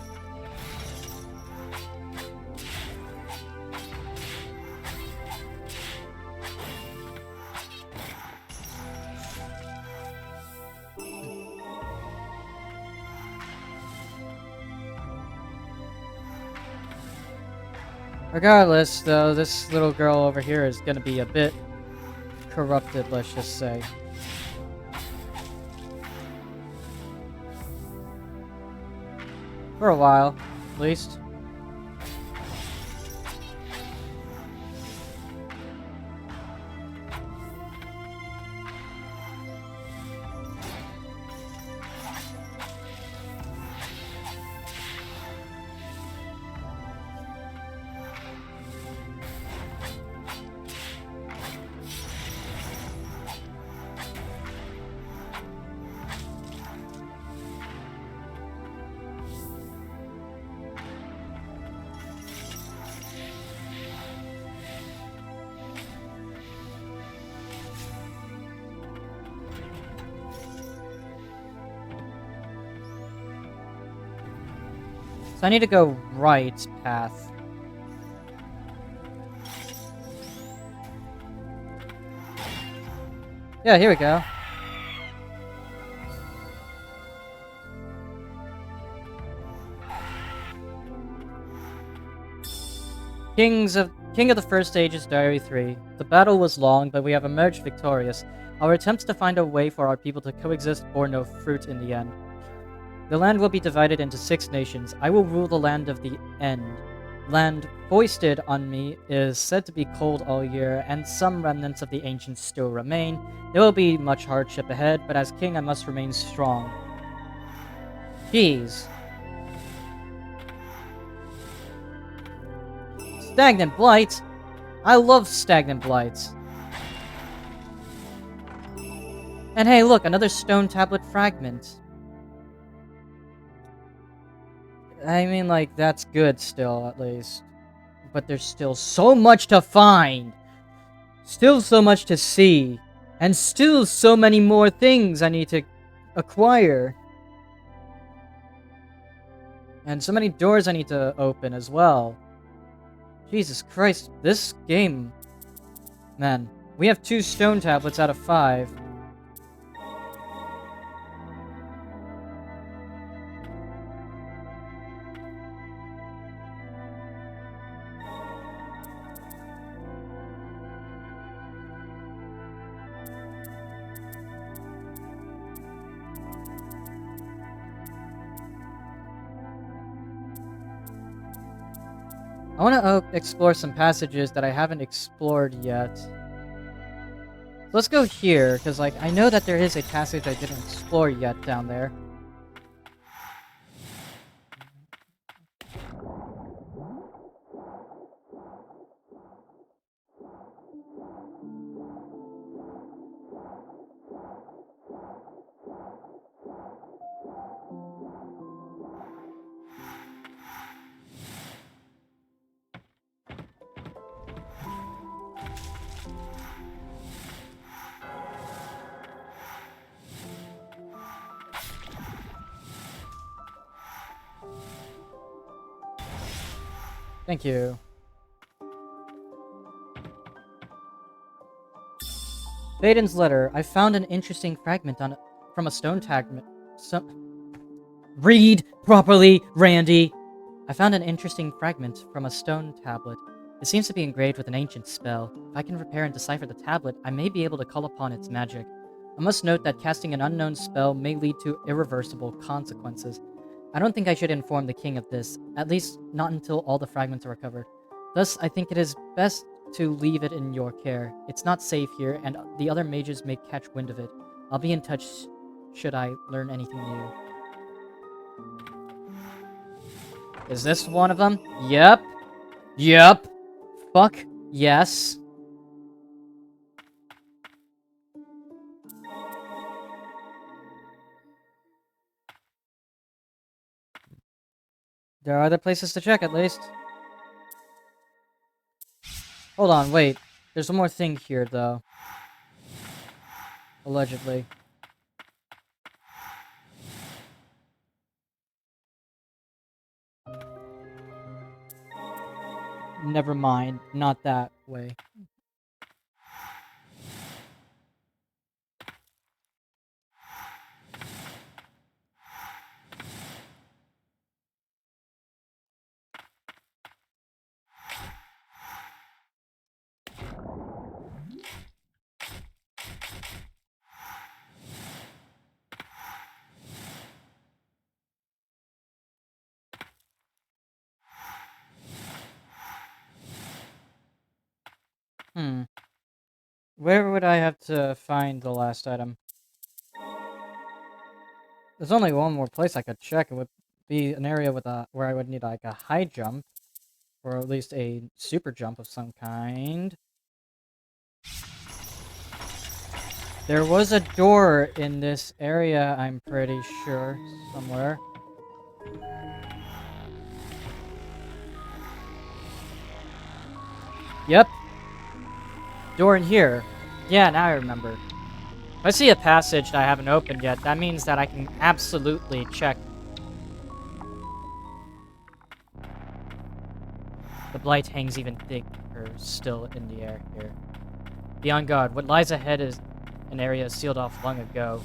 Regardless, though, this little girl over here is gonna be a bit corrupted, let's just say. For a while, at least. So I need to go right path. Yeah, here we go. King of the First Stages, Diary 3. The battle was long, but we have emerged victorious. Our attempts to find a way for our people to coexist bore no fruit in the end. The land will be divided into 6 nations. I will rule the land of the End. land foisted on me is said to be cold all year, and some remnants of the ancients still remain. There will be much hardship ahead, but as king I must remain strong. Jeez. Stagnant Blight? I love Stagnant Blights. And hey, look, another stone tablet fragment. I mean, like, that's good still, at least. But there's still so much to find! Still so much to see. And still so many more things I need to acquire. And so many doors I need to open as well. Jesus Christ, this game... Man, we have 2 stone tablets out of 5. I want to explore some passages that I haven't explored yet. So let's go here, because like I know that there is a passage I didn't explore yet down there. Thank you. Vaden's letter. I found an interesting fragment from a stone tag. Read properly, Randy! I found an interesting fragment from a stone tablet. It seems to be engraved with an ancient spell. If I can prepare and decipher the tablet, I may be able to call upon its magic. I must note that casting an unknown spell may lead to irreversible consequences. I don't think I should inform the king of this, at least not until all the fragments are recovered. Thus, I think it is best to leave it in your care. It's not safe here, and the other mages may catch wind of it. I'll be in touch should I learn anything new. Is this one of them? Yep. Yep. Fuck. Yes. There are other places to check, at least. Hold on, wait. There's one more thing here, though. Allegedly. Never mind. Not that way. Where would I have to find the last item? There's only one more place I could check. It would be an area with where I would need like a high jump, or at least a super jump of some kind. There was a door in this area, I'm pretty sure, somewhere. Yep. Door in here. Yeah, now I remember. If I see a passage that I haven't opened yet, that means that I can absolutely check. The blight hangs even thicker still in the air here. Be on guard. What lies ahead is an area sealed off long ago.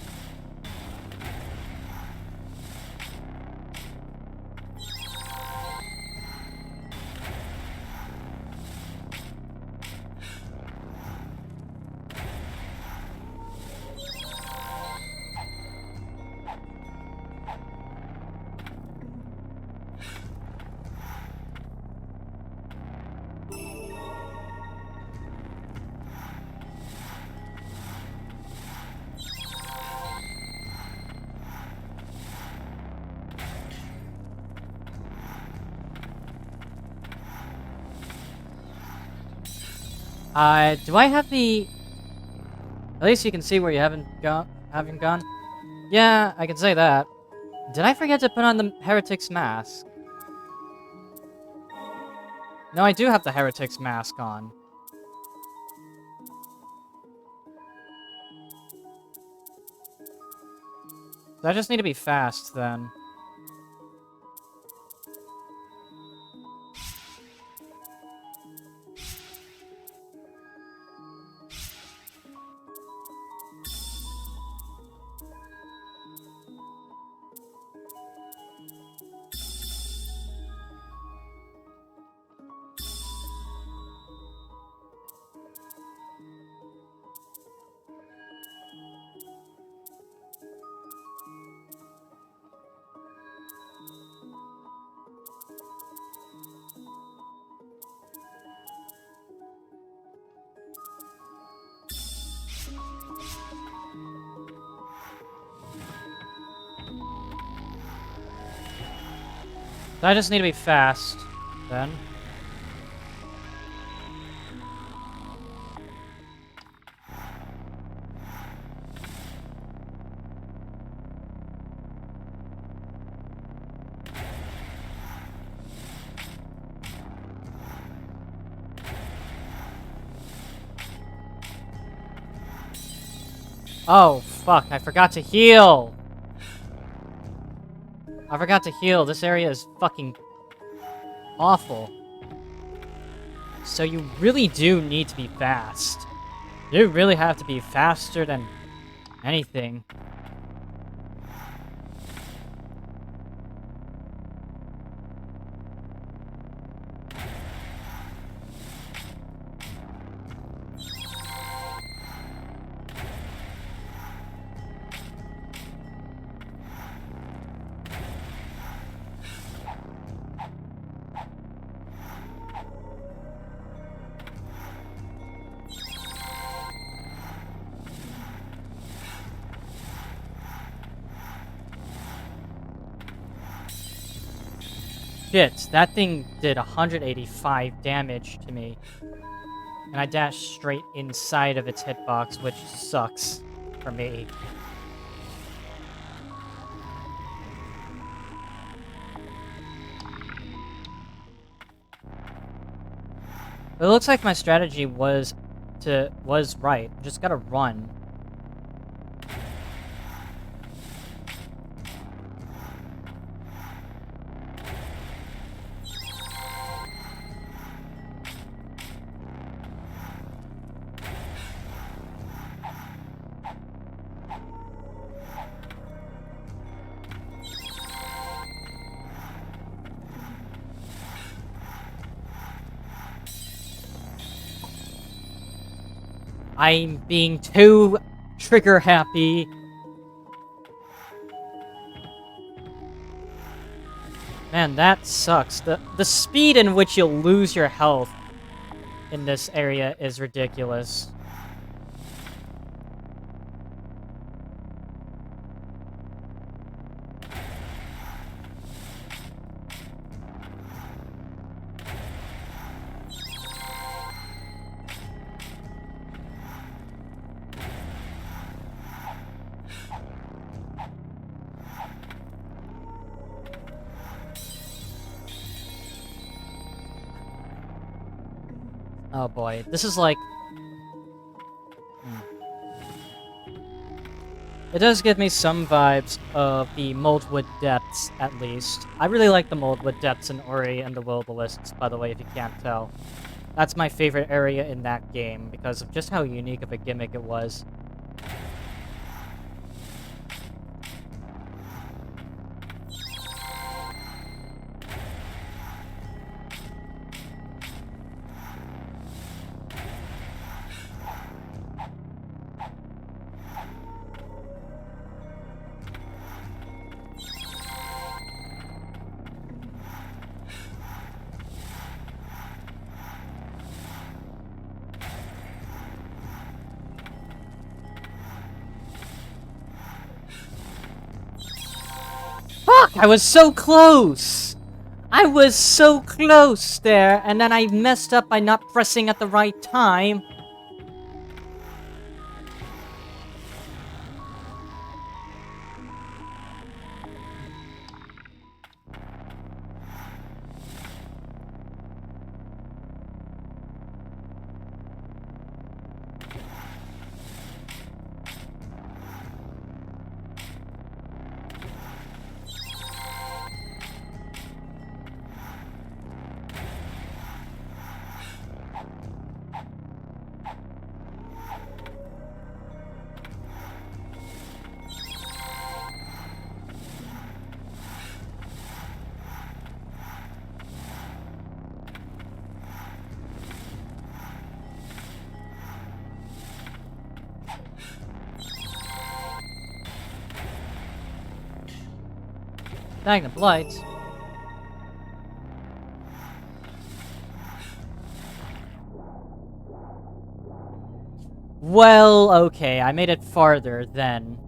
Do I have the... At least you can see where you haven't gone? Yeah, I can say that. Did I forget to put on the Heretic's mask? No, I do have the Heretic's mask on. So I just need to be fast, then. So I just need to be fast, then. Oh, fuck, I forgot to heal! I forgot to heal. This area is fucking awful. So you really do need to be fast. You really have to be faster than anything. Shit, that thing did 185 damage to me. And I dashed straight inside of its hitbox, which sucks for me. But it looks like my strategy was right. Just gotta run. I'm being too trigger happy. Man, that sucks. The speed in which you'll lose your health in this area is ridiculous. Oh boy, this is like... It does give me some vibes of the Moldwood Depths, at least. I really like the Moldwood Depths in Ori and the Will-O-Wisps, by the way, if you can't tell. That's my favorite area in that game, because of just how unique of a gimmick it was. Fuck! I was so close! I was so close there, and then I messed up by not pressing at the right time. Magnum Blight. Well, okay, I made it farther then.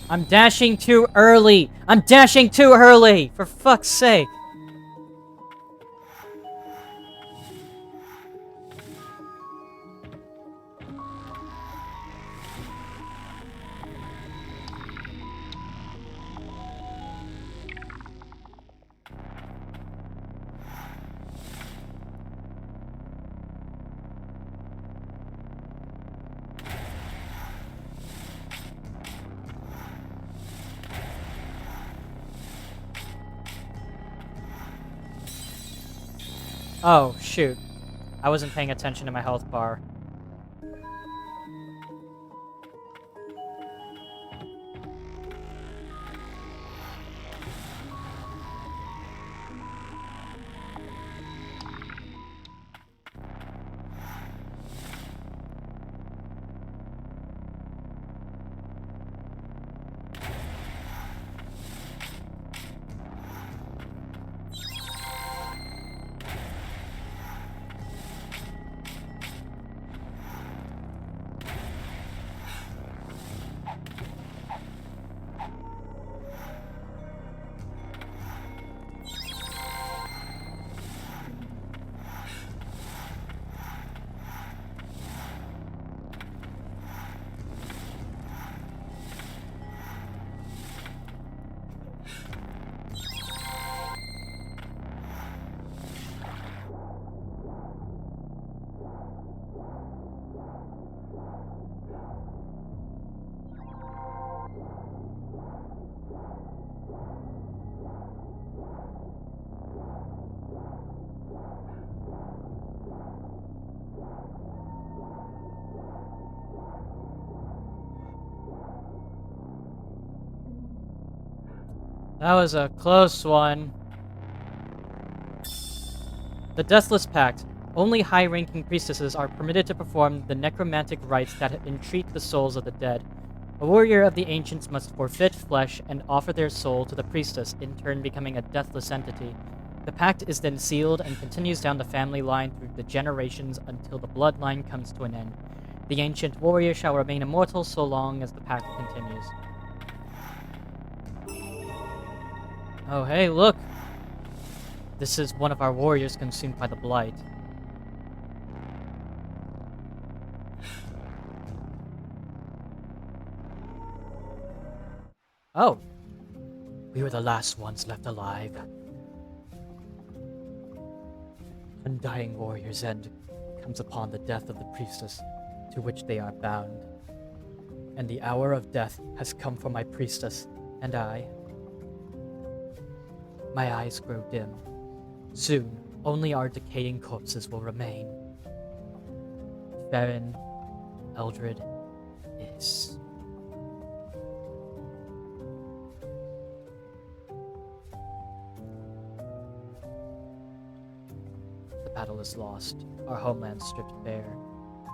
I'm dashing too early! I'm dashing too early! For fuck's sake! Oh, shoot. I wasn't paying attention to my health bar. That was a close one. The Deathless Pact. Only high-ranking priestesses are permitted to perform the necromantic rites that entreat the souls of the dead. A warrior of the ancients must forfeit flesh and offer their soul to the priestess, in turn becoming a deathless entity. The pact is then sealed and continues down the family line through the generations until the bloodline comes to an end. The ancient warrior shall remain immortal so long as the pact continues. Oh, hey, look! This is one of our warriors consumed by the blight. Oh. We were the last ones left alive. Undying warrior's end comes upon the death of the priestess to which they are bound. And the hour of death has come for my priestess and I. My eyes grow dim. Soon, only our decaying corpses will remain. Farron, Eldred, is... The battle is lost, our homeland stripped bare.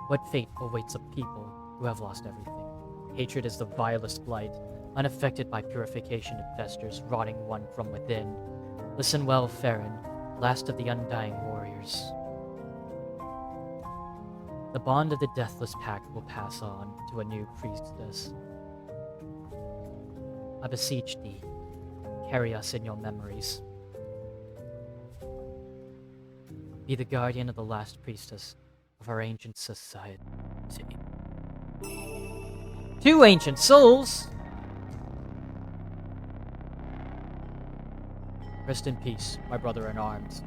What fate awaits a people who have lost everything? Hatred is the vilest blight, unaffected by purification it festers, rotting one from within. Listen well, Farron, last of the undying warriors. The bond of the Deathless Pact will pass on to a new priestess. I beseech thee, carry us in your memories. Be the guardian of the last priestess of our ancient society. 2 ancient souls! Rest in peace, my brother in arms.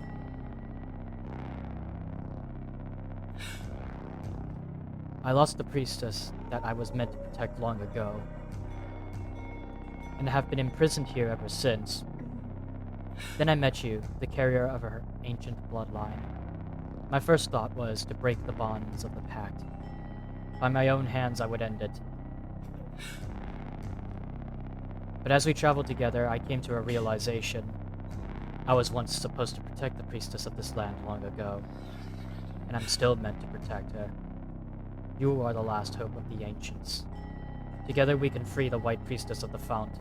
I lost the priestess that I was meant to protect long ago, and have been imprisoned here ever since. Then I met you, the carrier of her ancient bloodline. My first thought was to break the bonds of the pact. By my own hands I would end it. But as we traveled together, I came to a realization. I was once supposed to protect the priestess of this land long ago, and I'm still meant to protect her. You are the last hope of the ancients. Together we can free the white priestess of the fount.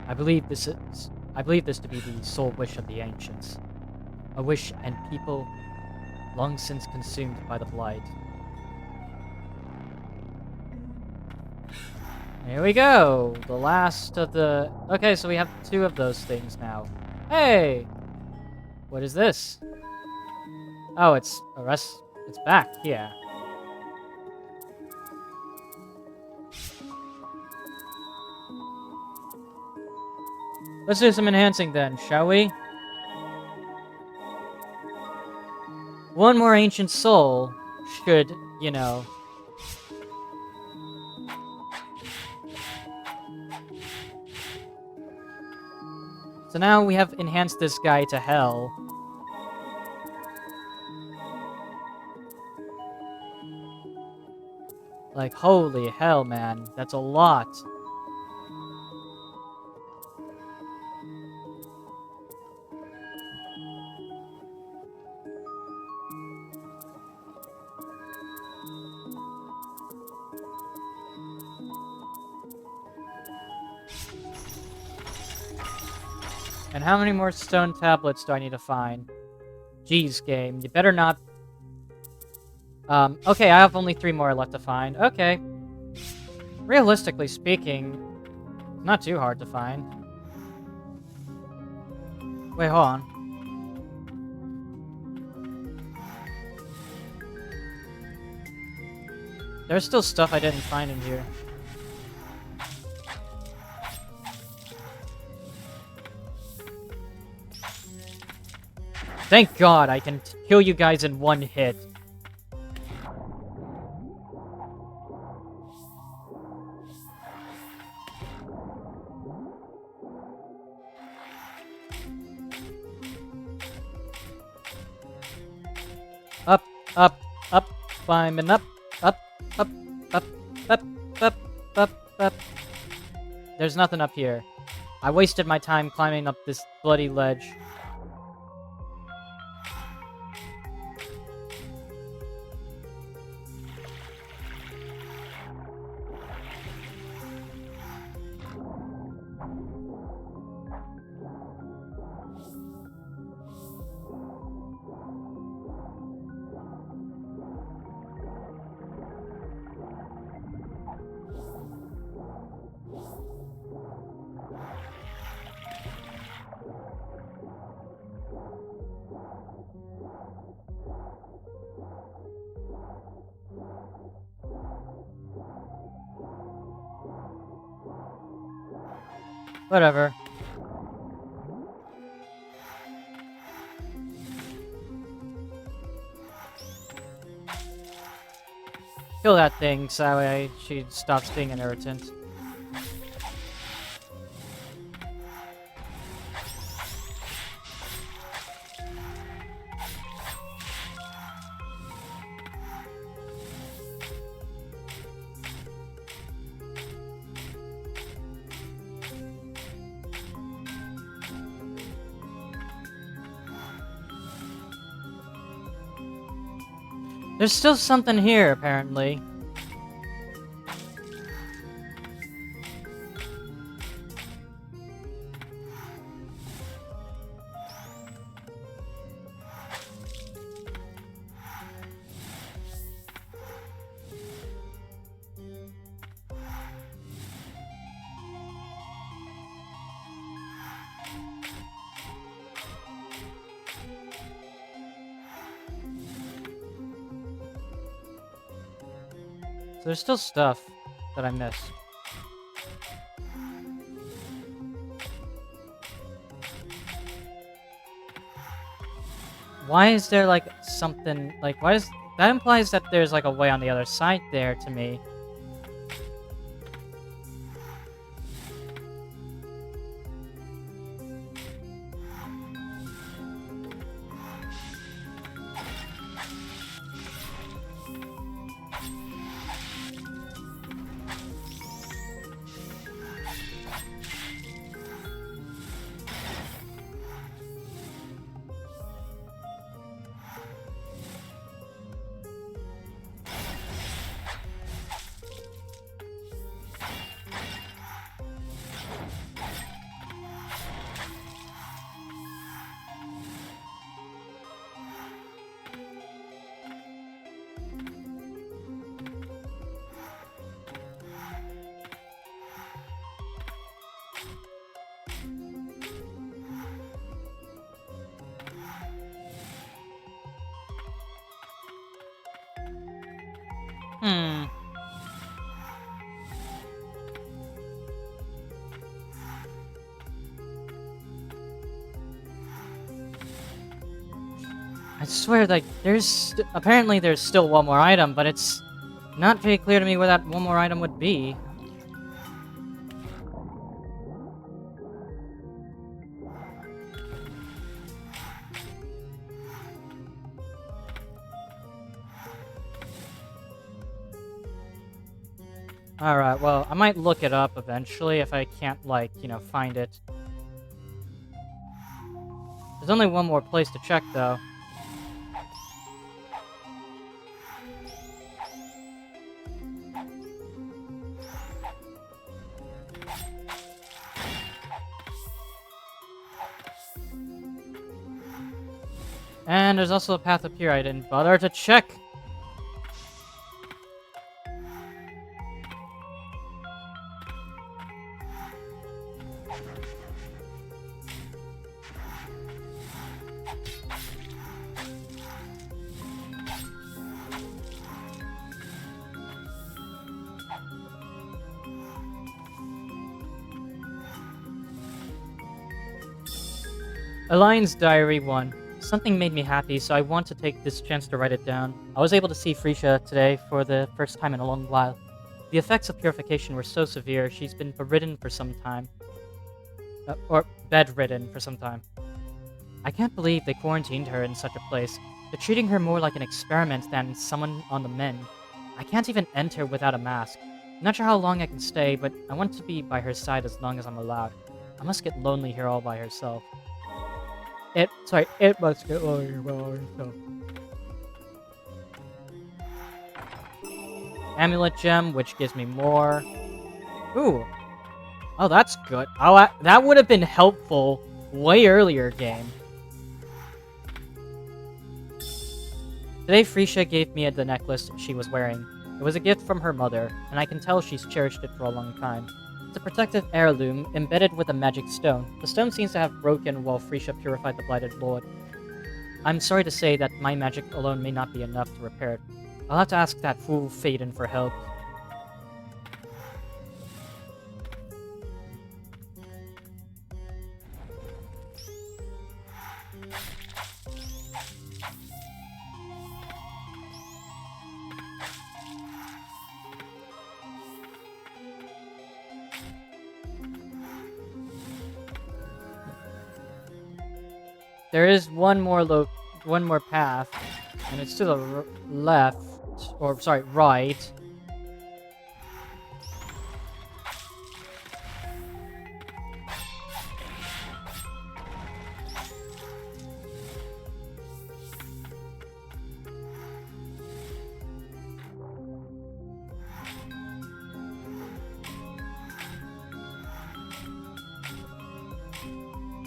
I believe this to be the sole wish of the ancients. A wish and people long since consumed by the blight. Here we go! The last of the... Okay, so we have 2 of those things now. Hey! What is this? Oh, it's it's back, yeah. Let's do some enhancing then, shall we? 1 more ancient soul should, you know... So now we have enhanced this guy to hell. Like, holy hell, man. That's a lot. And how many more stone tablets do I need to find? Jeez, game. You better not... Okay, I have only 3 more left to find. Okay. Realistically speaking, not too hard to find. Wait, hold on. There's still stuff I didn't find in here. Thank God I can kill you guys in 1 hit. Up, up, up, climbing up, up, up, up, up, up, up, up. There's nothing up here. I wasted my time climbing up this bloody ledge. Whatever. Kill that thing so that way she stops being an irritant. There's still something here, apparently. So there's still stuff that I missed. Why is there, like, something... Like, why is... That implies that there's, like, a way on the other side there to me. Hmm. I swear, like, apparently there's still one more item, but it's not very clear to me where that one more item would be. Alright, well, I might look it up eventually if I can't, like, you know, find it. There's only one more place to check, though. And there's also a path up here I didn't bother to check. Alliance Diary 1. Something made me happy, so I want to take this chance to write it down. I was able to see Frisha today for the first time in a long while. The effects of purification were so severe, she's been bedridden for some time. Or bedridden for some time. I can't believe they quarantined her in such a place. They're treating her more like an experiment than someone on the mend. I can't even enter without a mask. I'm not sure how long I can stay, but I want to be by her side as long as I'm allowed. I must get lonely here all by herself. It must get lonely by herself. Amulet gem, which gives me more. Ooh. Oh, that's good. Oh, that would have been helpful way earlier game. Today, Frisha gave me the necklace she was wearing. It was a gift from her mother, and I can tell she's cherished it for a long time. It's a protective heirloom embedded with a magic stone. The stone seems to have broken while Frisha purified the Blighted Lord. I'm sorry to say that my magic alone may not be enough to repair it. I'll have to ask that fool Phaedon for help. There is one more path, and it's to the left, or sorry, right.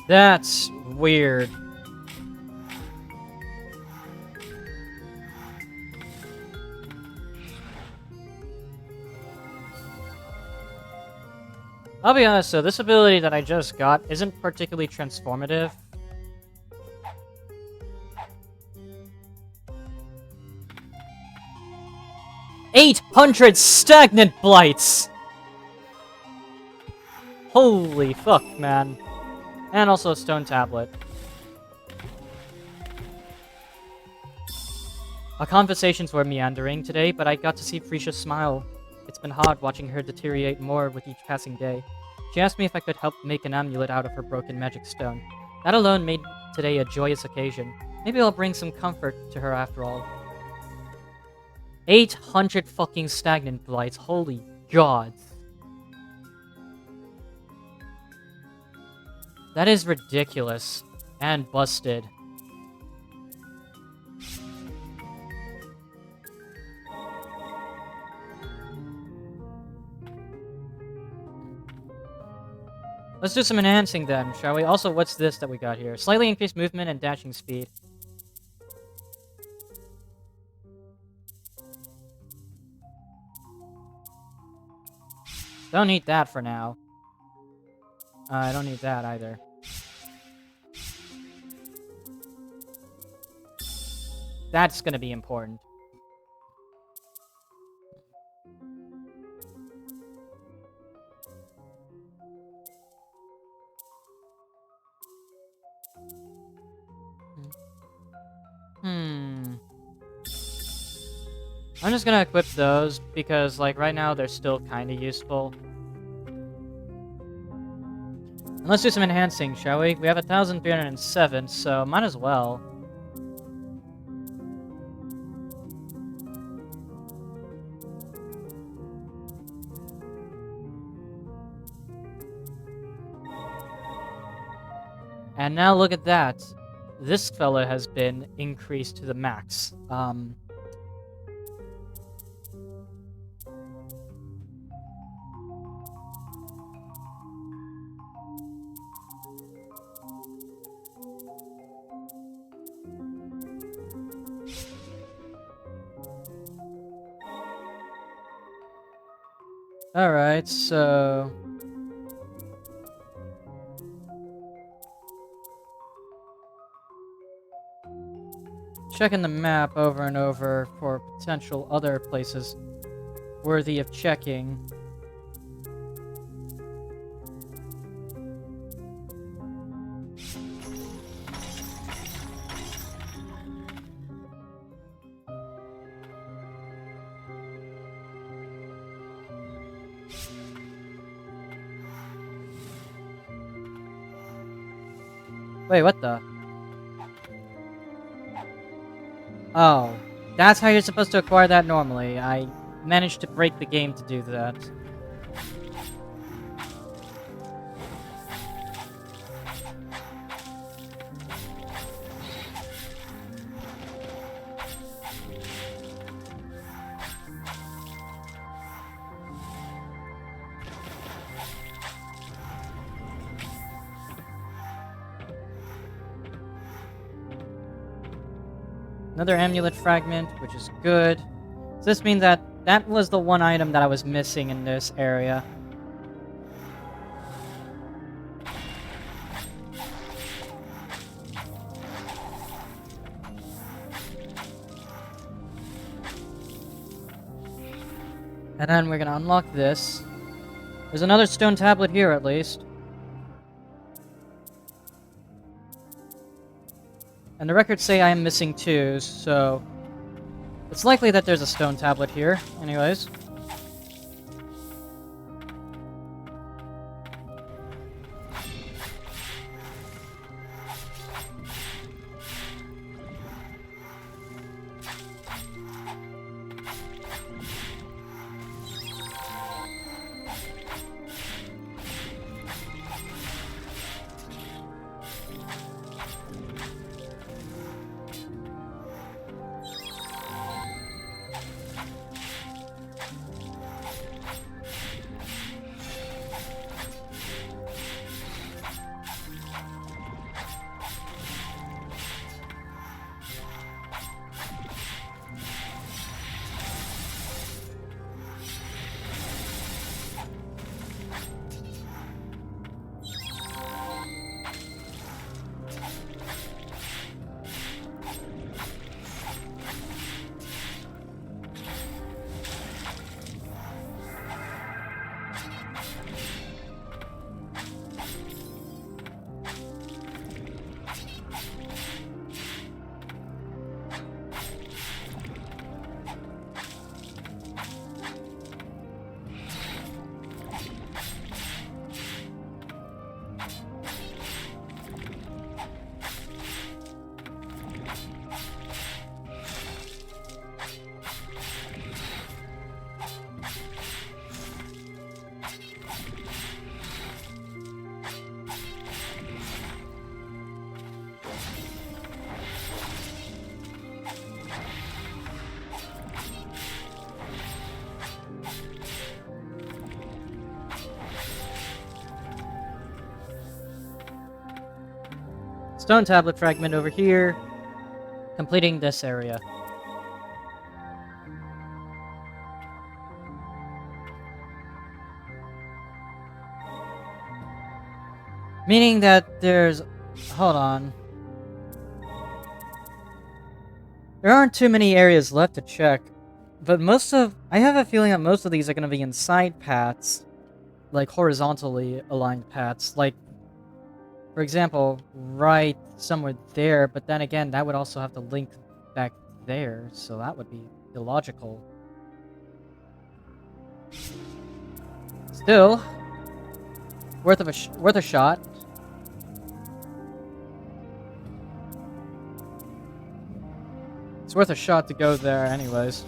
That's weird. I'll be honest though, this ability that I just got isn't particularly transformative. $800 stagnant blights! Holy fuck, man. And also a stone tablet. Our conversations were meandering today, but I got to see Frisia smile. It's been hard watching her deteriorate more with each passing day. She asked me if I could help make an amulet out of her broken magic stone. That alone made today a joyous occasion. Maybe I'll bring some comfort to her after all. 800 fucking stagnant blights, holy gods. That is ridiculous. And busted. Let's do some enhancing then, shall we? Also, what's this that we got here? Slightly increased movement and dashing speed. Don't need that for now. I don't need that either. That's gonna be important. I'm just gonna equip those because, like, right now they're still kind of useful. And let's do some enhancing, shall we? We have 1,307, so might as well. And now look at that. This fella has been increased to the max. Alright, so... checking the map over and over for potential other places worthy of checking. Wait, what the? Oh, that's how you're supposed to acquire that normally. I managed to break the game to do that. Another amulet fragment, which is good. Does this mean that that was the one item that I was missing in this area? And then we're gonna unlock this. There's another stone tablet here, at least. And the records say I am missing 2, so... it's likely that there's a stone tablet here, anyways. Stone tablet fragment over here. Completing this area. Meaning that there's... Hold on. There aren't too many areas left to check. But I have a feeling that most of these are going to be in side paths. Like horizontally aligned paths. Like, for example, right somewhere there. But then again, that would also have to link back there. So that would be illogical. Still, worth a shot. It's worth a shot to go there anyways.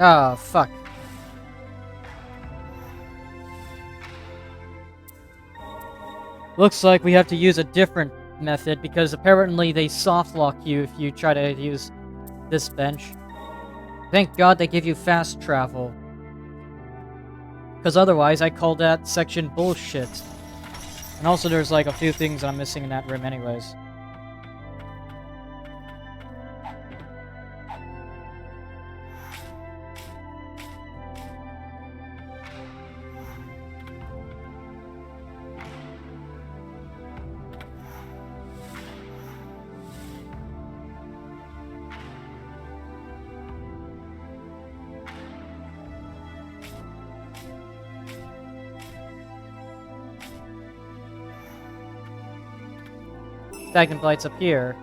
Ah, fuck. Looks like we have to use a different method because apparently they soft lock you if you try to use this bench. Thank God they give you fast travel. Because otherwise I call that section bullshit. And also there's like a few things I'm missing in that room anyways. Stagnant Blight's up here.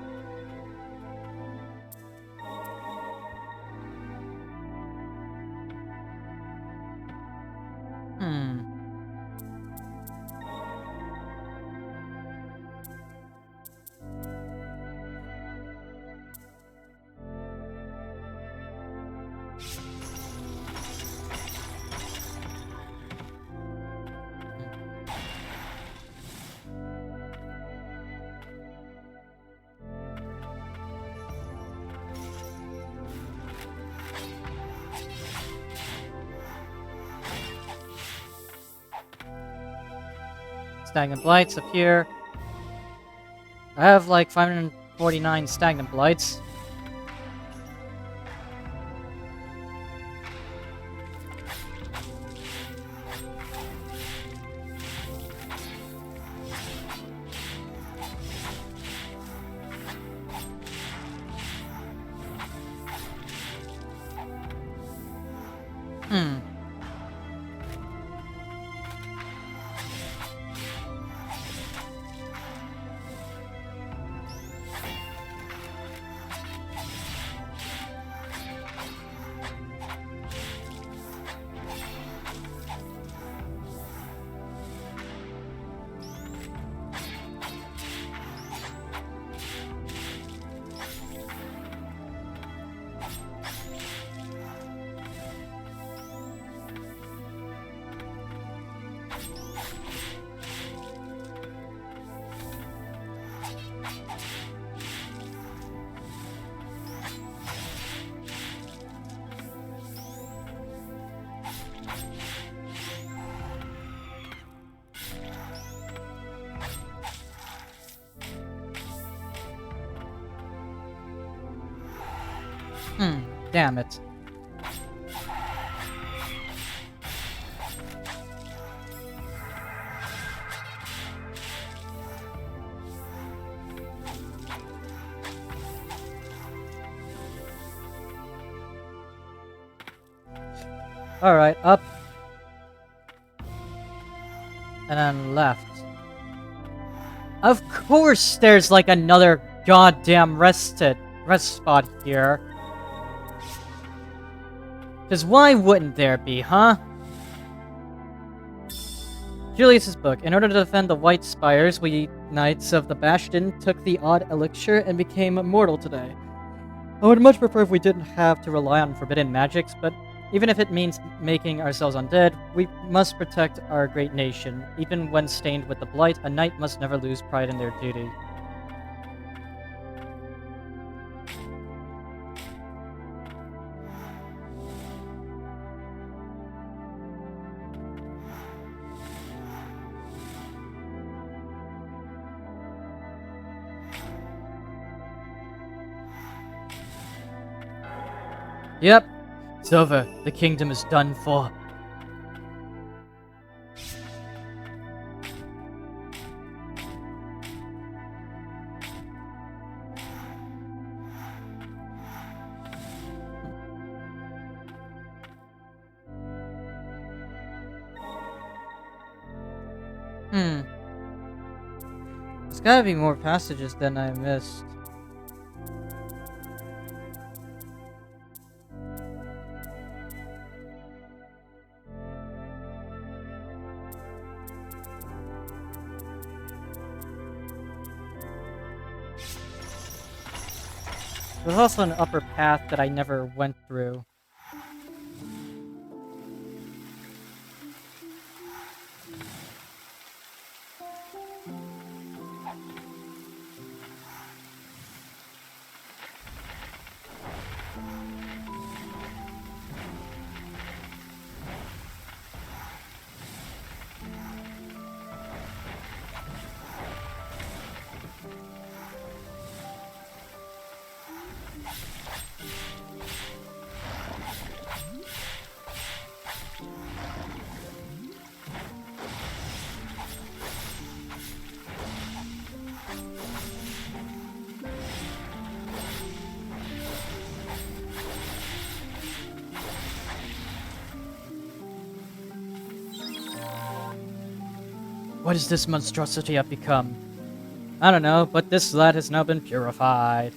Stagnant Blights up here. I have like 549 Stagnant Blights. Damn it. Alright, up. And then left. Of course there's like another goddamn rest spot here. Because why wouldn't there be, huh? Julius's book. In order to defend the White Spires, we Knights of the Bastion took the odd elixir and became immortal today. I would much prefer if we didn't have to rely on forbidden magics, but even if it means making ourselves undead, we must protect our great nation. Even when stained with the blight, a knight must never lose pride in their duty. Yep, it's over. The kingdom is done for. There's gotta be more passages than I missed. There's also an upper path that I never went through. What is this monstrosity have become? I don't know, but this lad has now been purified.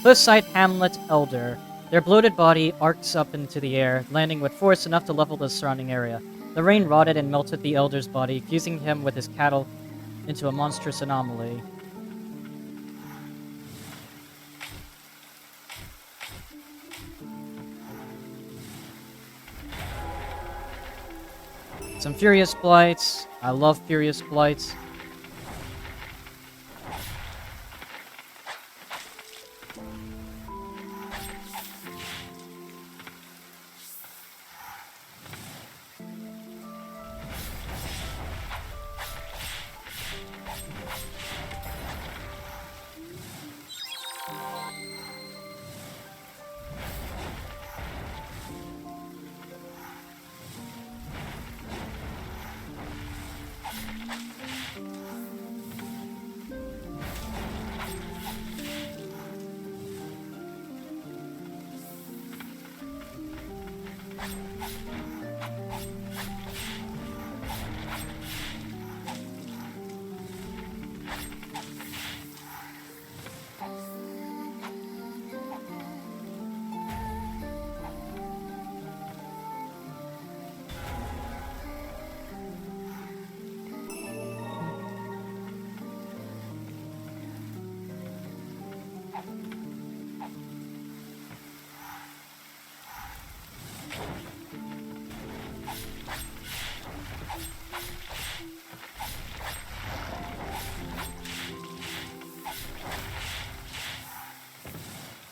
Cliffside Hamlet Elder. Their bloated body arcs up into the air, landing with force enough to level the surrounding area. The rain rotted and melted the Elder's body, fusing him with his cattle into a monstrous anomaly. Some Furious Blights. I love Furious Blights.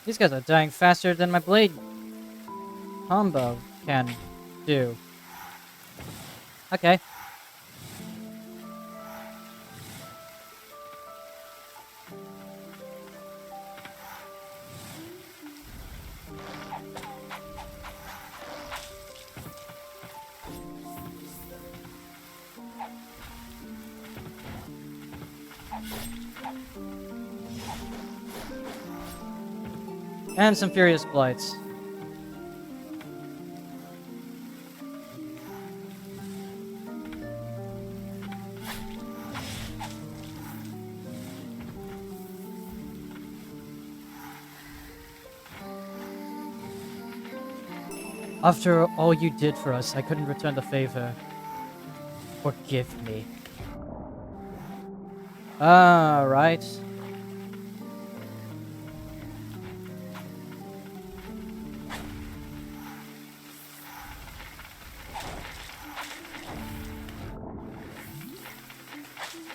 These guys are dying faster than my blade combo can do. Okay. And some Furious Blights. After all you did for us, I couldn't return the favor. Forgive me. Right.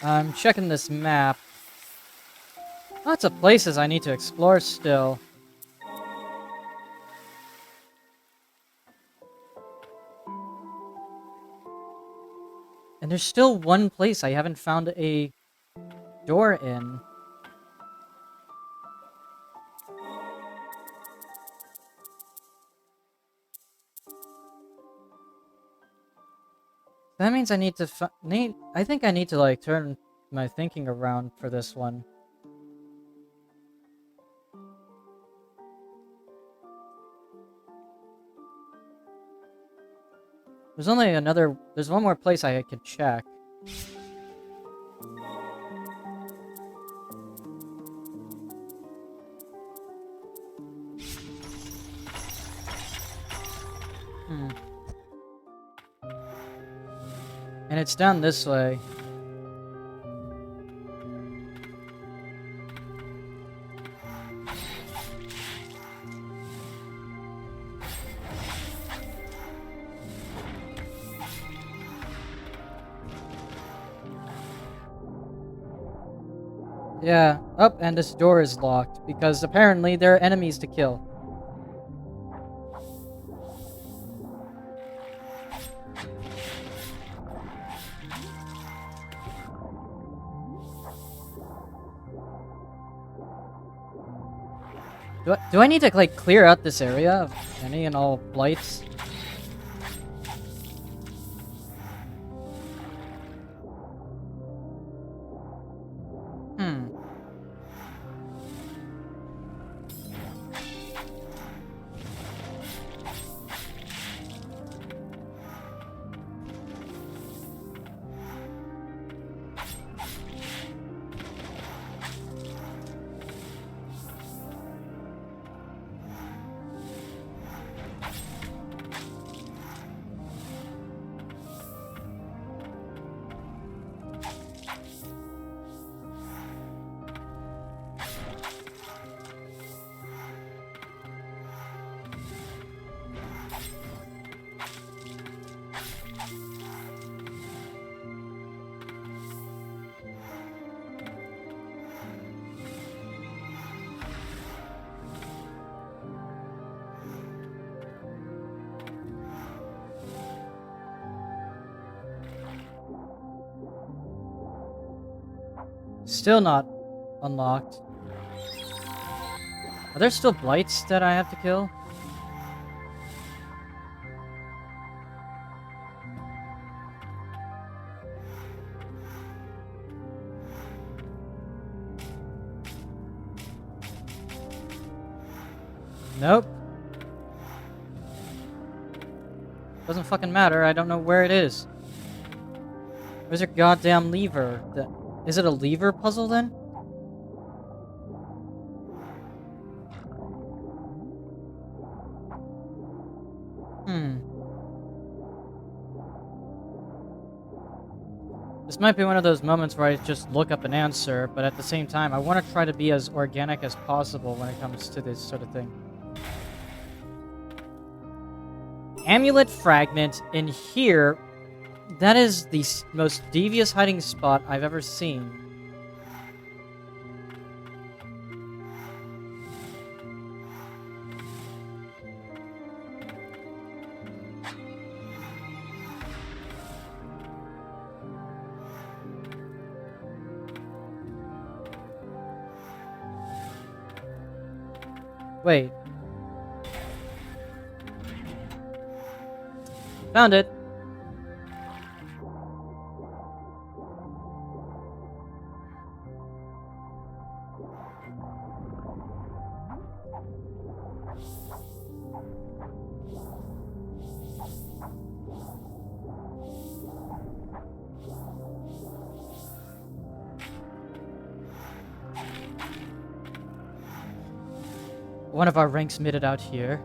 I'm checking this map. Lots of places I need to explore still. And there's still one place I haven't found a door in. That means I need to I think I need to like turn my thinking around for this one. There's one more place I could check. And it's down this way. Yeah, and this door is locked, because apparently there are enemies to kill. Do I need to, like, clear out this area of any and all blights? Still not unlocked. Are there still blights that I have to kill? Nope. Doesn't fucking matter, I don't know where it is. Where's your goddamn lever? Is it a lever puzzle then? This might be one of those moments where I just look up an answer, but at the same time, I want to try to be as organic as possible when it comes to this sort of thing. Amulet fragment in here. That is the most devious hiding spot I've ever seen. Wait. Found it. One of our ranks made it out here.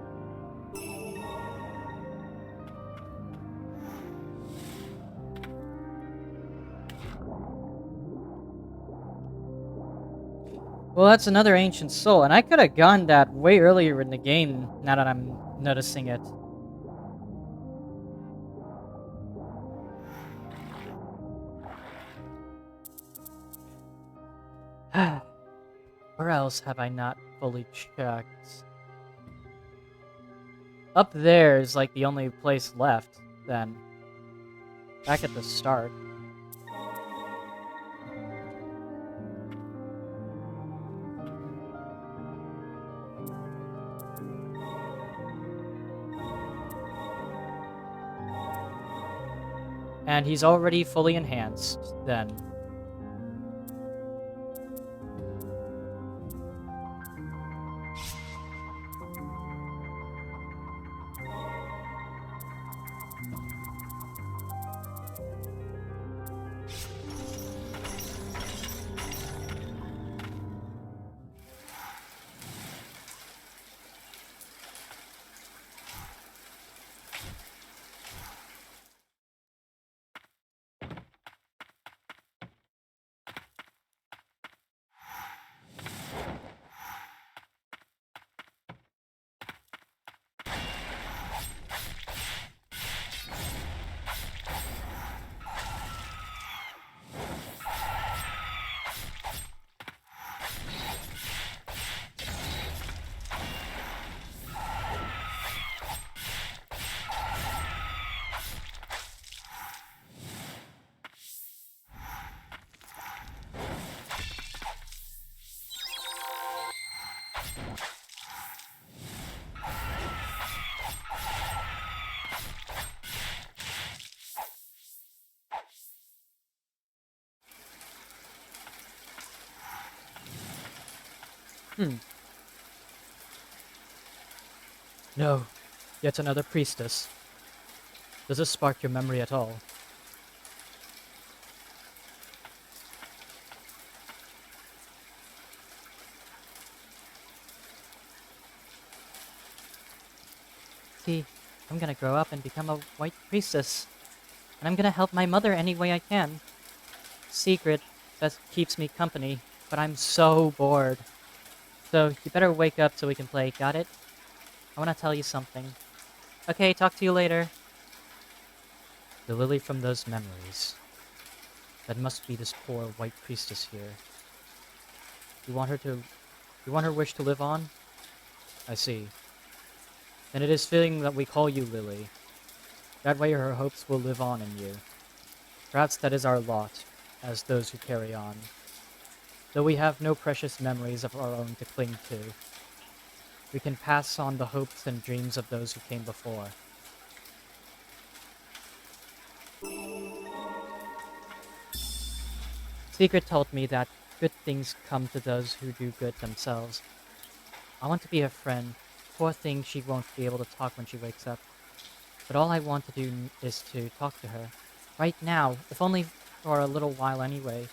Well, that's another ancient soul, and I could have gotten that way earlier in the game, now that I'm noticing it. Where else have I not fully checked? Up there is like the only place left, then. Back at the start. And he's already fully enhanced, then. No, yet another priestess. Does this spark your memory at all? See, I'm gonna grow up and become a white priestess. And I'm gonna help my mother any way I can. Secret, that keeps me company, but I'm so bored. So, you better wake up so we can play, got it? I wanna tell you something. Okay, talk to you later. The lily from those memories. That must be this poor white priestess here. You want her to... You want her wish to live on? I see. Then it is fitting that we call you Lily. That way her hopes will live on in you. Perhaps that is our lot, as those who carry on. Though we have no precious memories of our own to cling to, we can pass on the hopes and dreams of those who came before. Secret told me that good things come to those who do good themselves. I want to be her friend. Poor thing, she won't be able to talk when she wakes up. But all I want to do is to talk to her. Right now, if only for a little while anyway.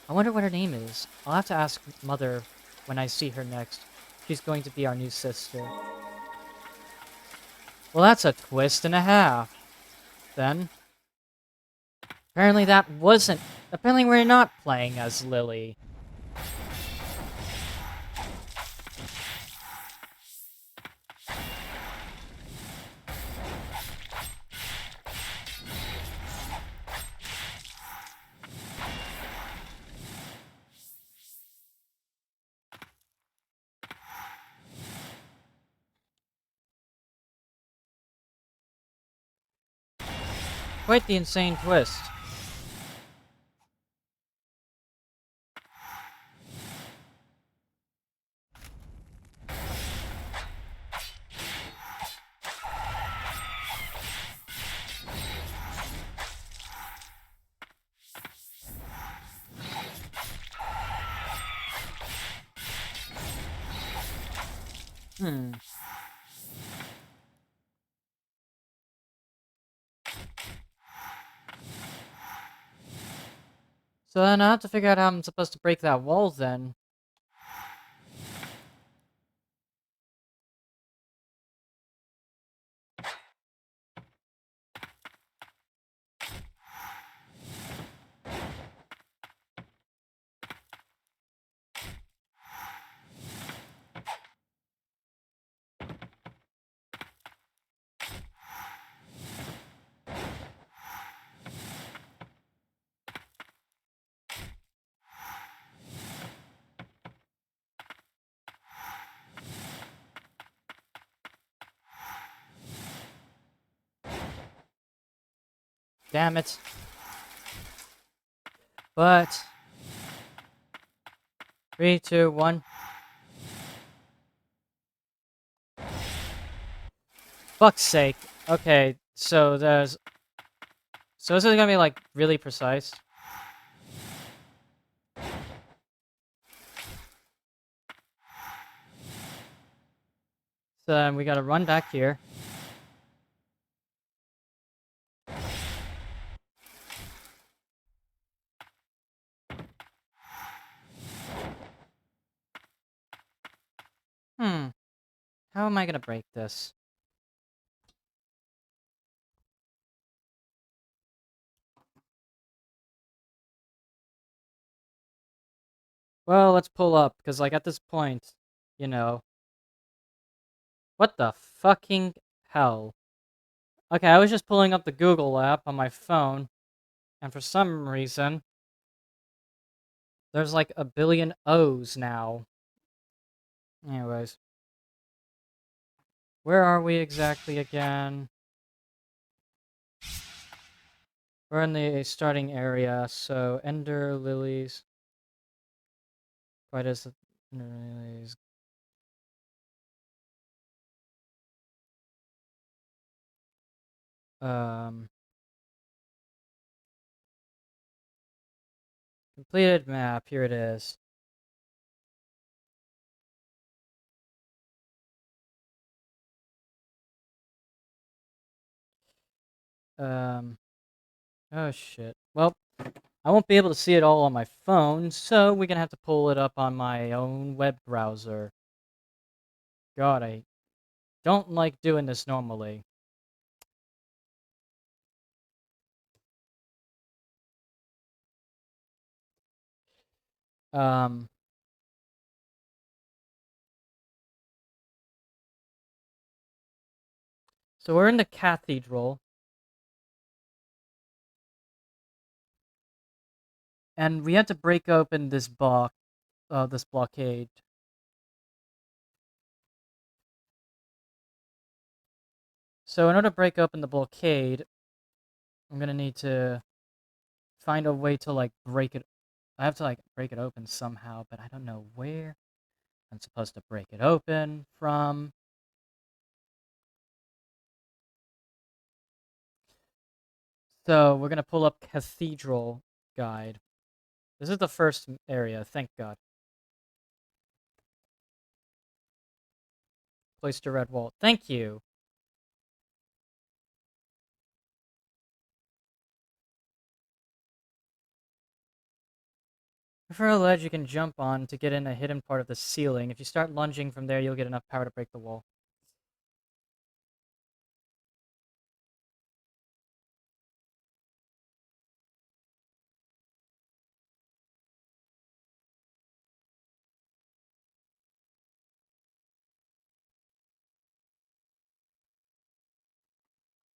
I wonder what her name is. I'll have to ask Mother when I see her next. She's going to be our new sister. Well, that's a twist and a half, then. Apparently that wasn't... Apparently we're not playing as Lily. Quite the insane twist. Hmm. So then I have to figure out how I'm supposed to break that wall then. Damn it. But 3, 2, 1. Fuck's sake. Okay, so there's... So this is gonna be, like, really precise. So then we gotta run back here. How am I gonna break this? Well, let's pull up, because, like, at this point, you know... What the fucking hell? Okay, I was just pulling up the Google app on my phone, and for some reason, there's, like, a billion O's now. Anyways. Where are we exactly again? We're in the starting area, so Ender Lilies. What is it? Lilies. Completed map. Here it is. Oh shit. Well, I won't be able to see it all on my phone, so we're gonna have to pull it up on my own web browser. God, I don't like doing this normally. Um, so we're in the cathedral, and we had to break open this this blockade. So in order to break open the blockade, I'm gonna need to find a way to, like, break it. I have to, like, break it open somehow, but I don't know where I'm supposed to break it open from. So we're gonna pull up Cathedral Guide. This is the first area, thank God. Cloister Red Wall. Thank you. For a ledge you can jump on to get in a hidden part of the ceiling. If you start lunging from there, you'll get enough power to break the wall.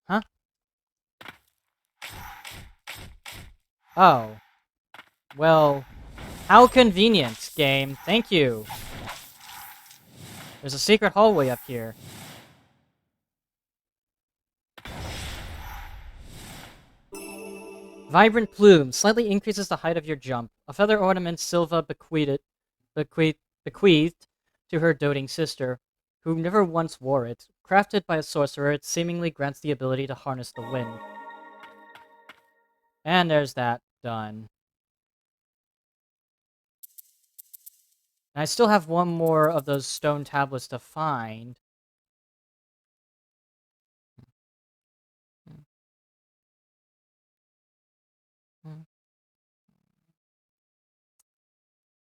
Huh? Oh. Well, how convenient, game. Thank you. There's a secret hallway up here. Vibrant plume slightly increases the height of your jump. A feather ornament Silva bequeathed to her doting sister, who never once wore it. Crafted by a sorcerer, it seemingly grants the ability to harness the wind. And there's that done. And I still have one more of those stone tablets to find.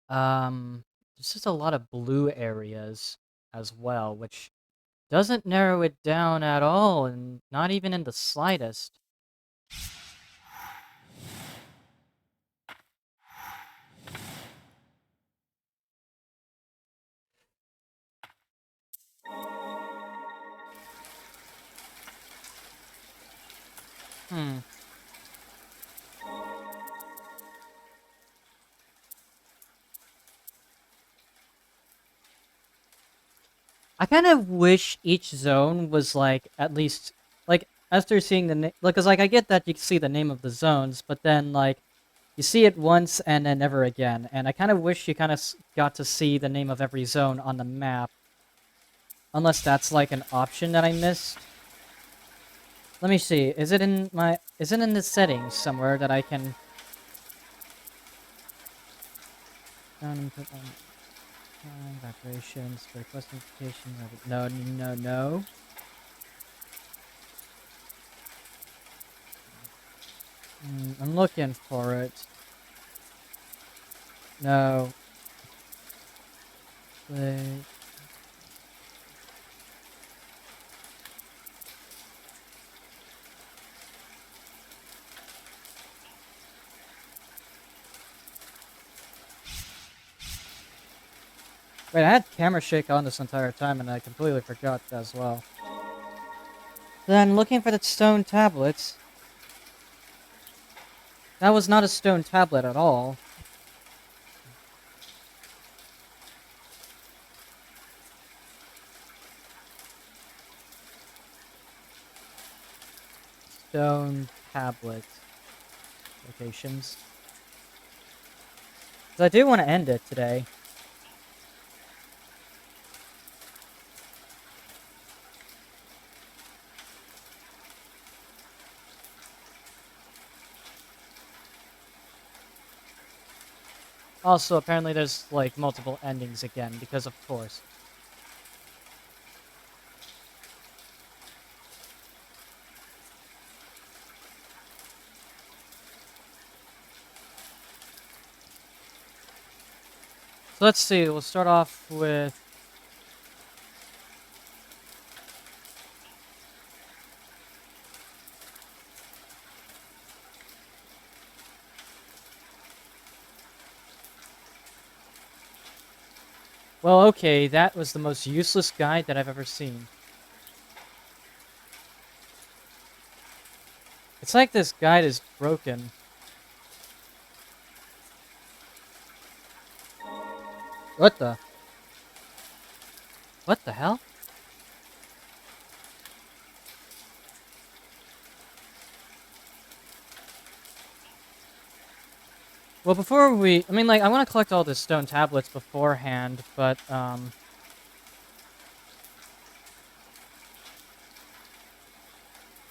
There's just a lot of blue areas as well, which doesn't narrow it down at all, and not even in the slightest. I kind of wish each zone was, like, at least, like, after seeing the name, because like I get that you see the name of the zones, but then like you see it once and then never again. And I kind of wish you kind of got to see the name of every zone on the map, unless that's like an option that I missed. Let me see. Is it in my? Is it in the settings somewhere that I can? Put on vibrations, request notification. No, no, no. I'm looking for it. No. Wait. Wait, I had camera shake on this entire time and I completely forgot as well. Then looking for the stone tablets. That was not a stone tablet at all. Stone tablet locations. Because I do want to end it today. Also, apparently there's, like, multiple endings again, because of course. So let's see, we'll start off with... Well, okay, that was the most useless guide that I've ever seen. It's like this guide is broken. What the? What the hell? Well, before we... I mean, like, I want to collect all the stone tablets beforehand, but,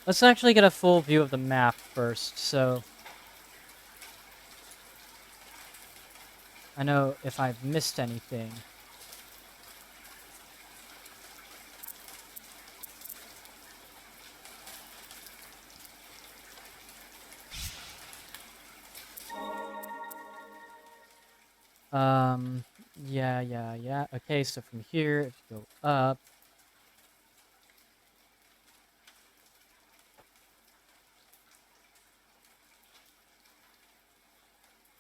let's actually get a full view of the map first, so... I know if I've missed anything. Yeah. Okay, so from here, if you go up...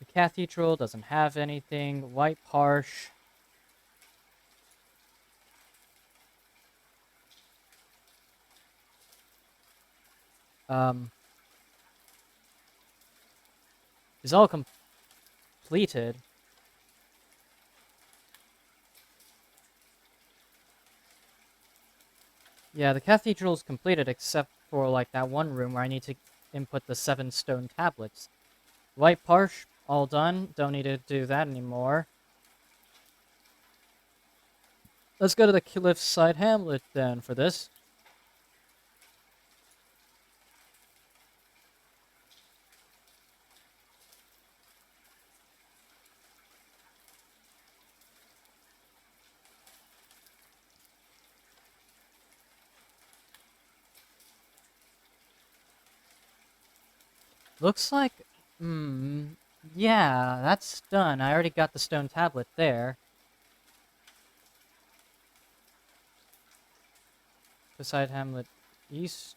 The cathedral doesn't have anything. White Parsh. Is all completed. Yeah, the cathedral's completed except for, like, that one room where I need to input the 7 stone tablets. White Parsh, all done. Don't need to do that anymore. Let's go to the Cliffside Hamlet, then, for this. Looks like... yeah, that's done. I already got the stone tablet there. Cliffside Hamlet East.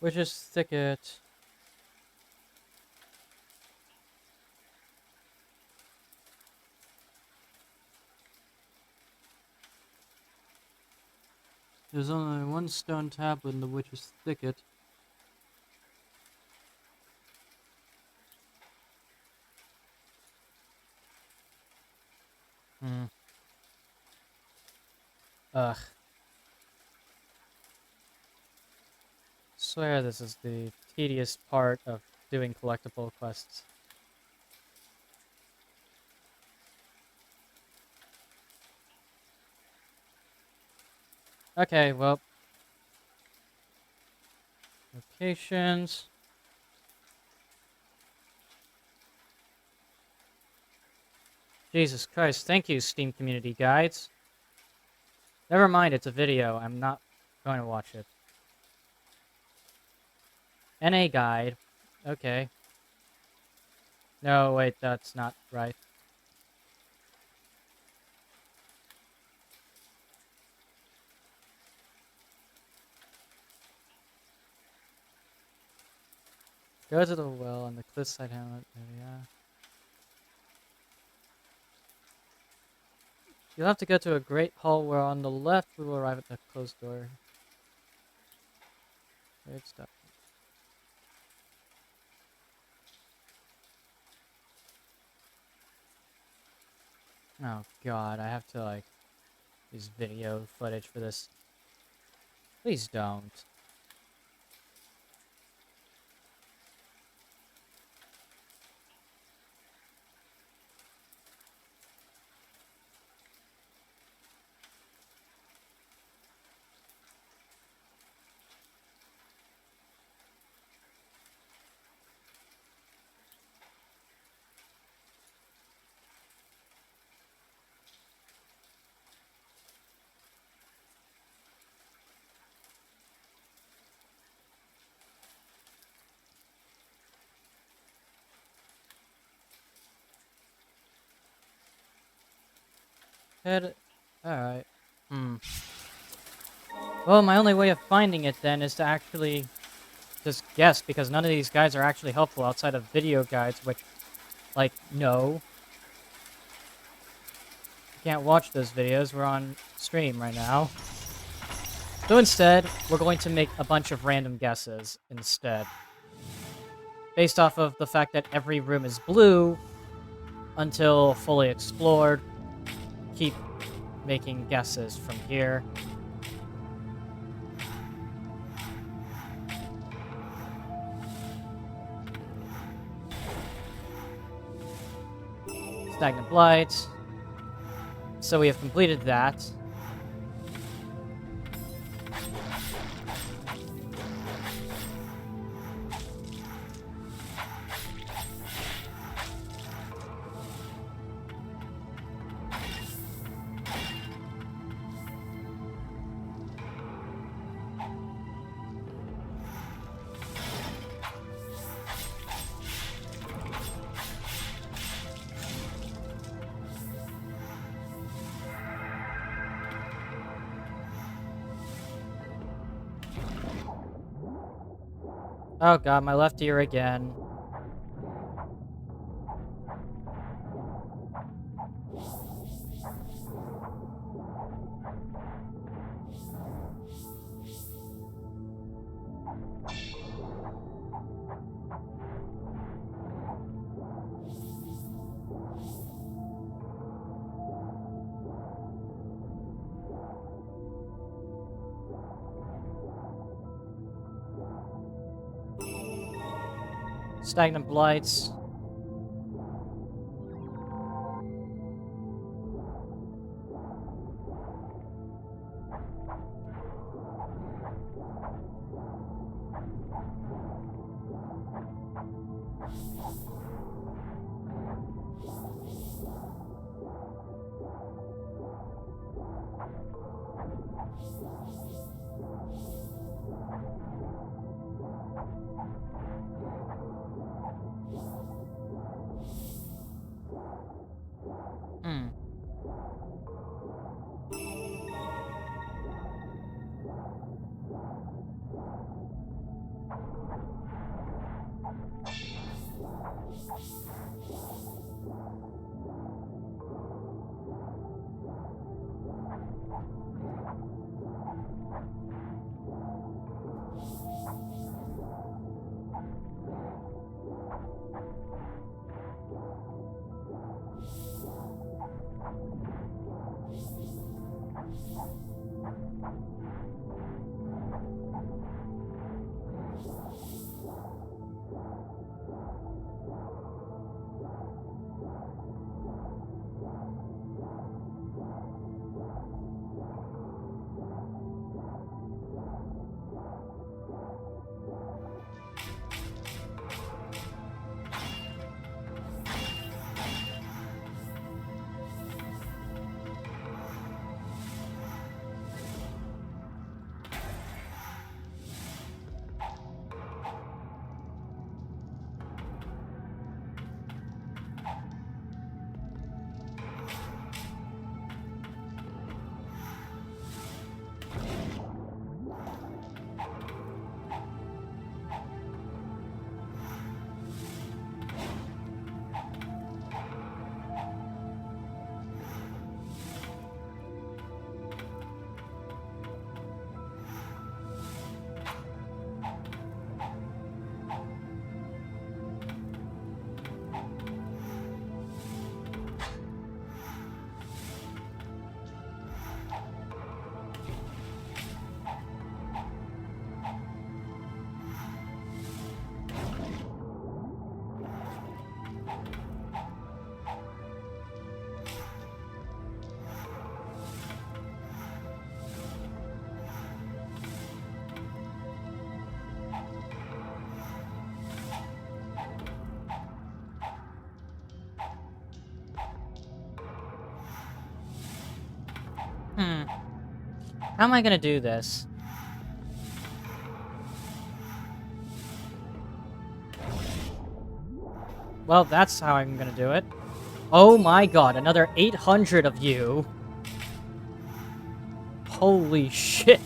Witch's Thicket. There's only one stone tablet in the witch's thicket. Hmm. Ugh. Swear this is the tedious part of doing collectible quests. Okay, well. Locations. Jesus Christ, thank you, Steam Community Guides. Never mind, it's a video. I'm not going to watch it. NA guide. Okay. No, wait, that's not right. Go to the well on the cliffside hamlet area. You'll have to go to a great hall where on the left we will arrive at the closed door. Great stuff. Oh god, I have to like use video footage for this. Please don't. Head. Alright. Well, my only way of finding it then is to actually just guess, because none of these guides are actually helpful outside of video guides, which, like, no. You can't watch those videos. We're on stream right now. So instead, we're going to make a bunch of random guesses instead. Based off of the fact that every room is blue until fully explored. Keep making guesses from here. Stagnant Blight. So we have completed that. Oh god, my left ear again. Stagnant Blights. How am I gonna do this? Well, that's how I'm gonna do it. Oh my god, another 800 of you. Holy shit.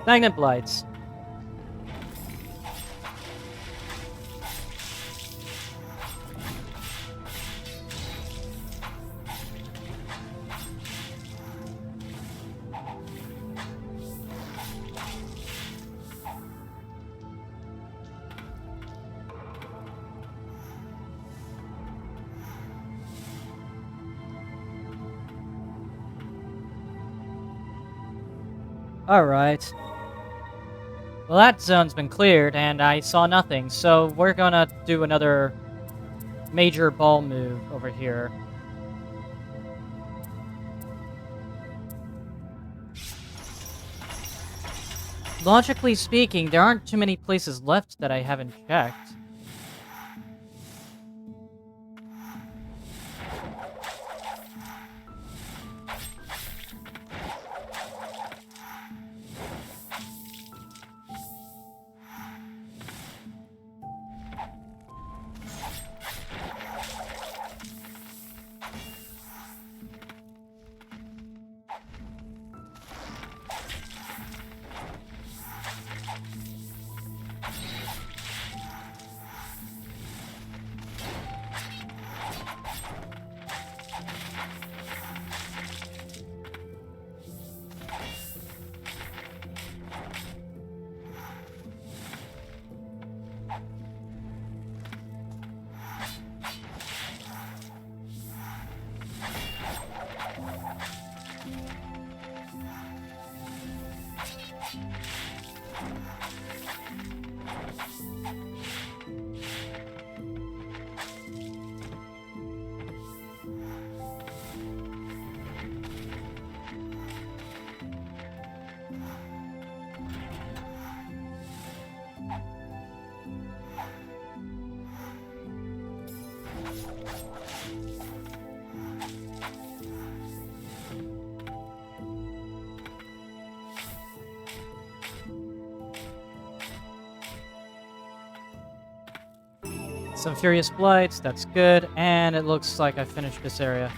Magnet Blights. Alright. Well, that zone's been cleared, and I saw nothing, so we're gonna do another major ball move over here. Logically speaking, there aren't too many places left that I haven't checked. Some Furious Blights, that's good, and it looks like I finished this area.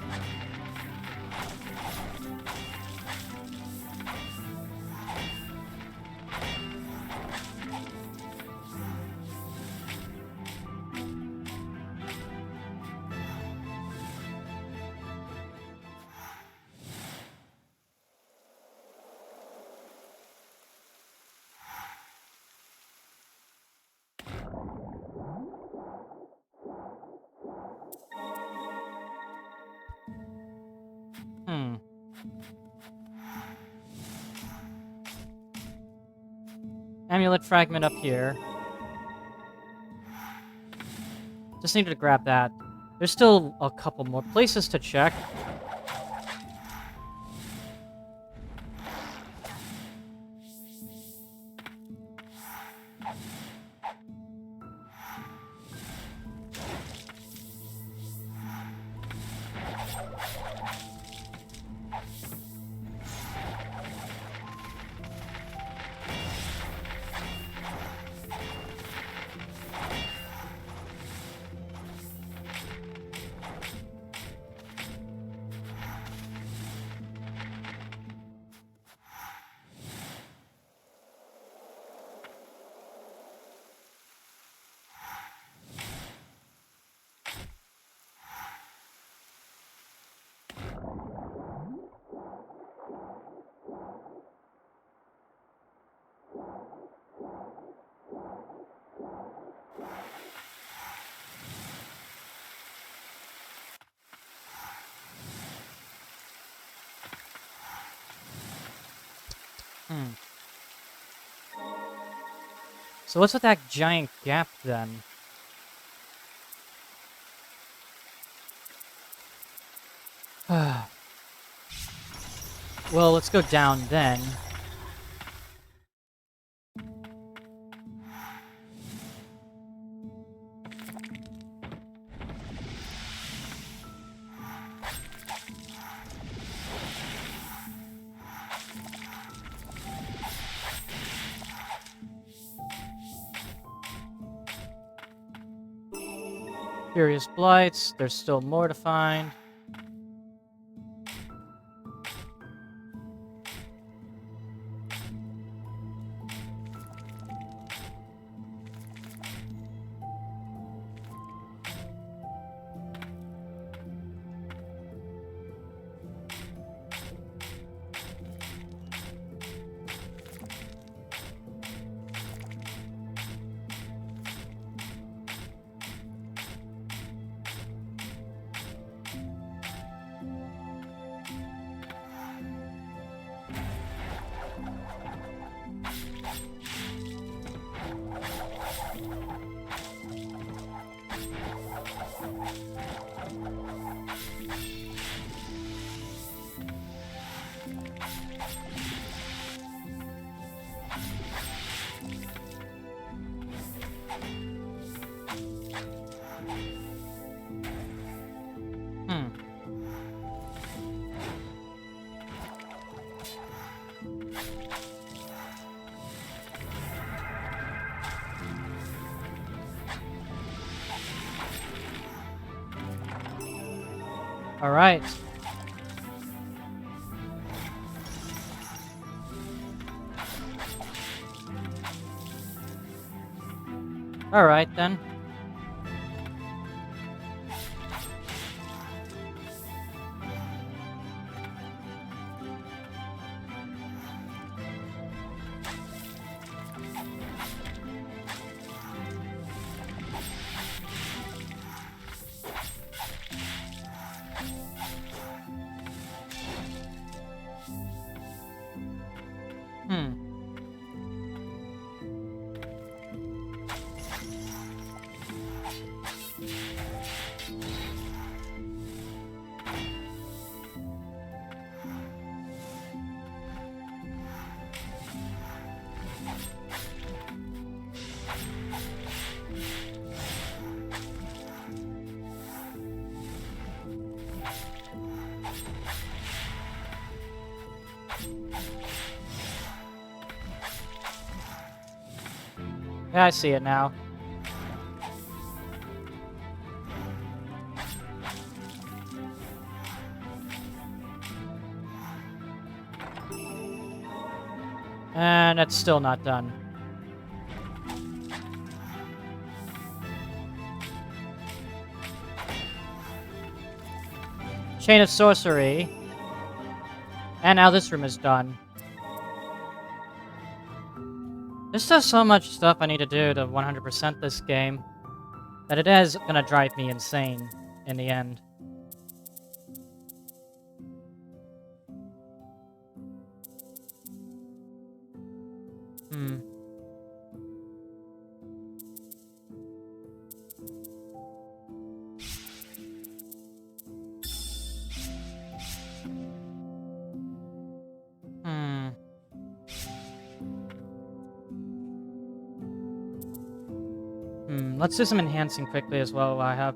Amulet fragment up here. Just needed to grab that. There's still a couple more places to check. So what's with that giant gap then? Well, let's go down then. Furious Blights, there's still more to find. All right. All right then. Yeah, I see it now. And it's still not done. Chain of Sorcery. And now this room is done. There's just so much stuff I need to do to 100% this game that it is gonna drive me insane in the end. Hmm. Let's do some enhancing quickly as well. I have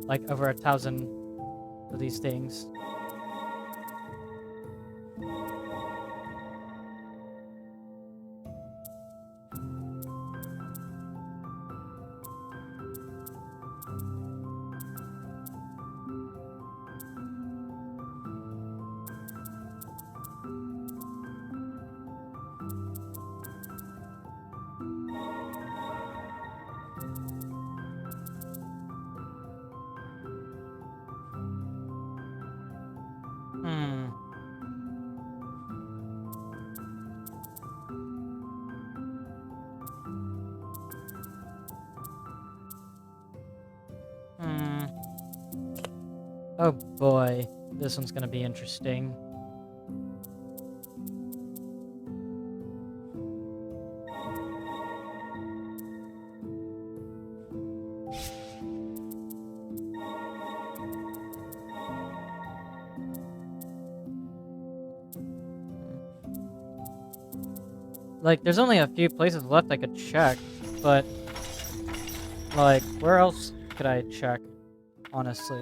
like over 1,000 of these things. Oh boy, this one's gonna be interesting. Like, there's only a few places left I could check, but like, where else could I check, honestly?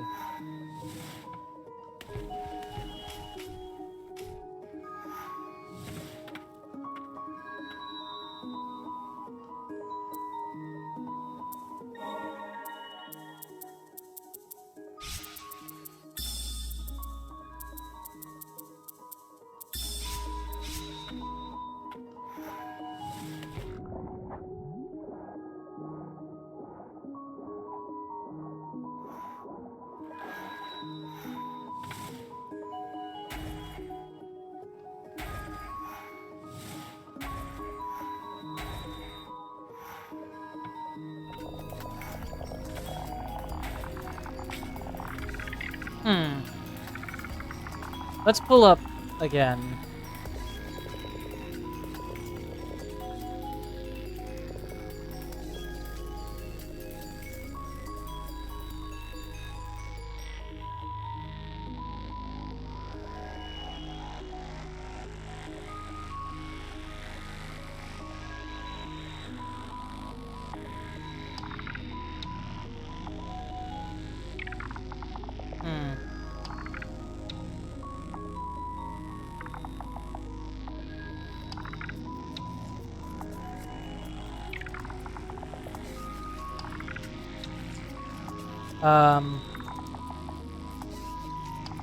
Let's pull up again.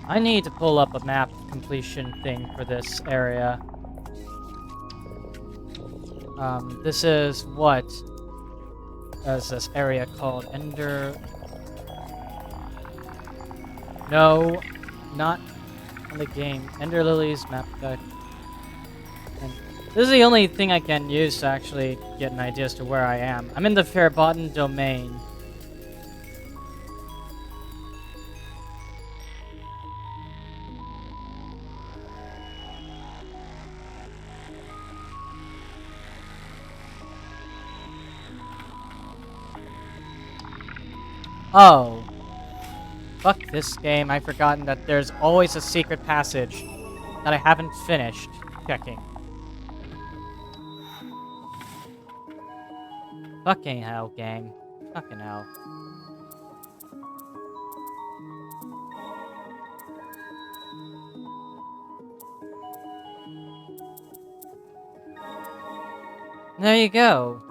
I need to pull up a map completion thing for this area. This is what? Is this area called? Ender... No, not in the game. Ender Lilies map deck. And this is the only thing I can use to actually get an idea as to where I am. I'm in the Fairbotten domain. Oh. Fuck this game. I've forgotten that there's always a secret passage that I haven't finished checking. Fucking hell, gang. Fucking hell. There you go.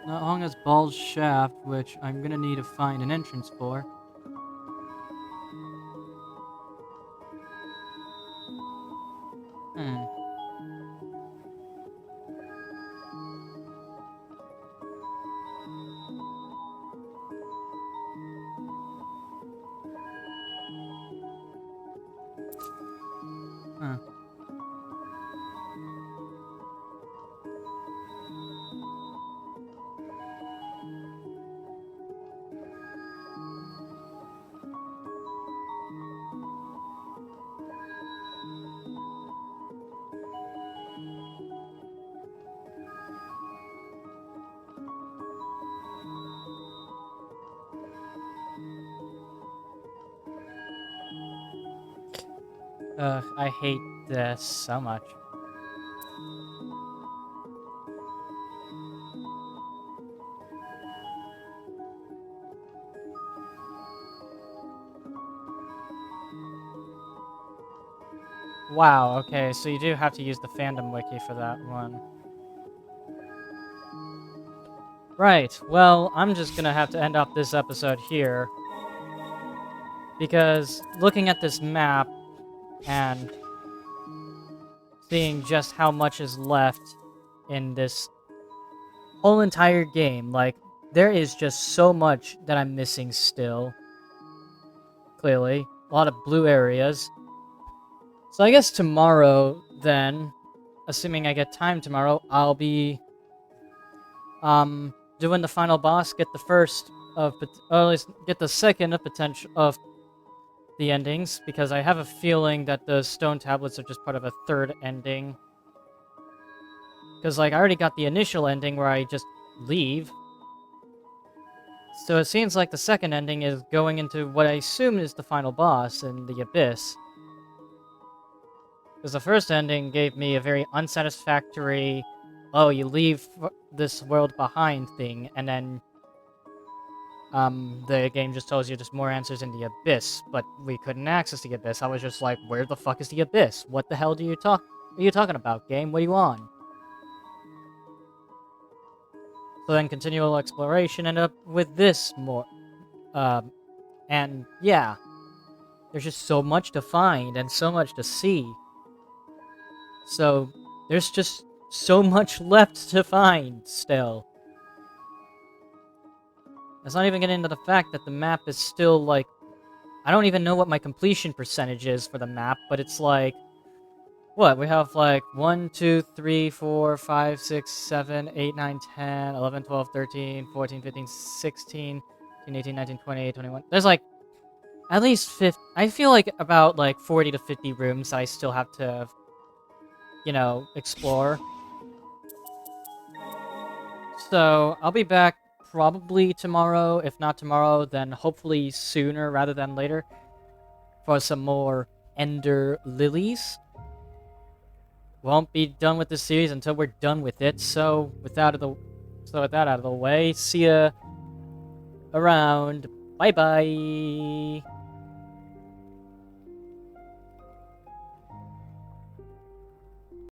Not long as Ball's Shaft, which I'm gonna need to find an entrance for. Hmm. Huh. Ugh, I hate this so much. Wow, okay, so you do have to use the fandom wiki for that one. Right, well, I'm just gonna have to end off this episode here. Because looking at this map and seeing just how much is left in this whole entire game, like, there is just so much that I'm missing still. Clearly. A lot of blue areas. So I guess tomorrow, then, assuming I get time tomorrow, I'll be doing the final boss, get the first of, or at least get the second of potential of the endings, because I have a feeling that the stone tablets are just part of a third ending. Because, like, I already got the initial ending where I just leave. So it seems like the second ending is going into what I assume is the final boss in the Abyss. Because the first ending gave me a very unsatisfactory, oh, you leave this world behind thing, and then the game just tells you just more answers in the Abyss, but we couldn't access the Abyss. I was just like, where the fuck is the Abyss? What the hell are you talking about, game? What are you on? So then continual exploration ended up with this more, and yeah, there's just so much to find and so much to see. So there's just so much left to find still. That's not even getting into the fact that the map is still like, I don't even know what my completion percentage is for the map, but it's like, what? We have like 1, 2, 3, 4, 5, 6, 7, 8, 9, 10, 11, 12, 13, 14, 15, 16, 18, 19, 20, 21. There's like at least 50. I feel like about like 40 to 50 rooms I still have to, explore. So I'll be back probably tomorrow. If not tomorrow, then hopefully sooner rather than later for some more Ender Lilies. Won't be done with this series until we're done with it. So with that out of the way, see ya around. Bye bye.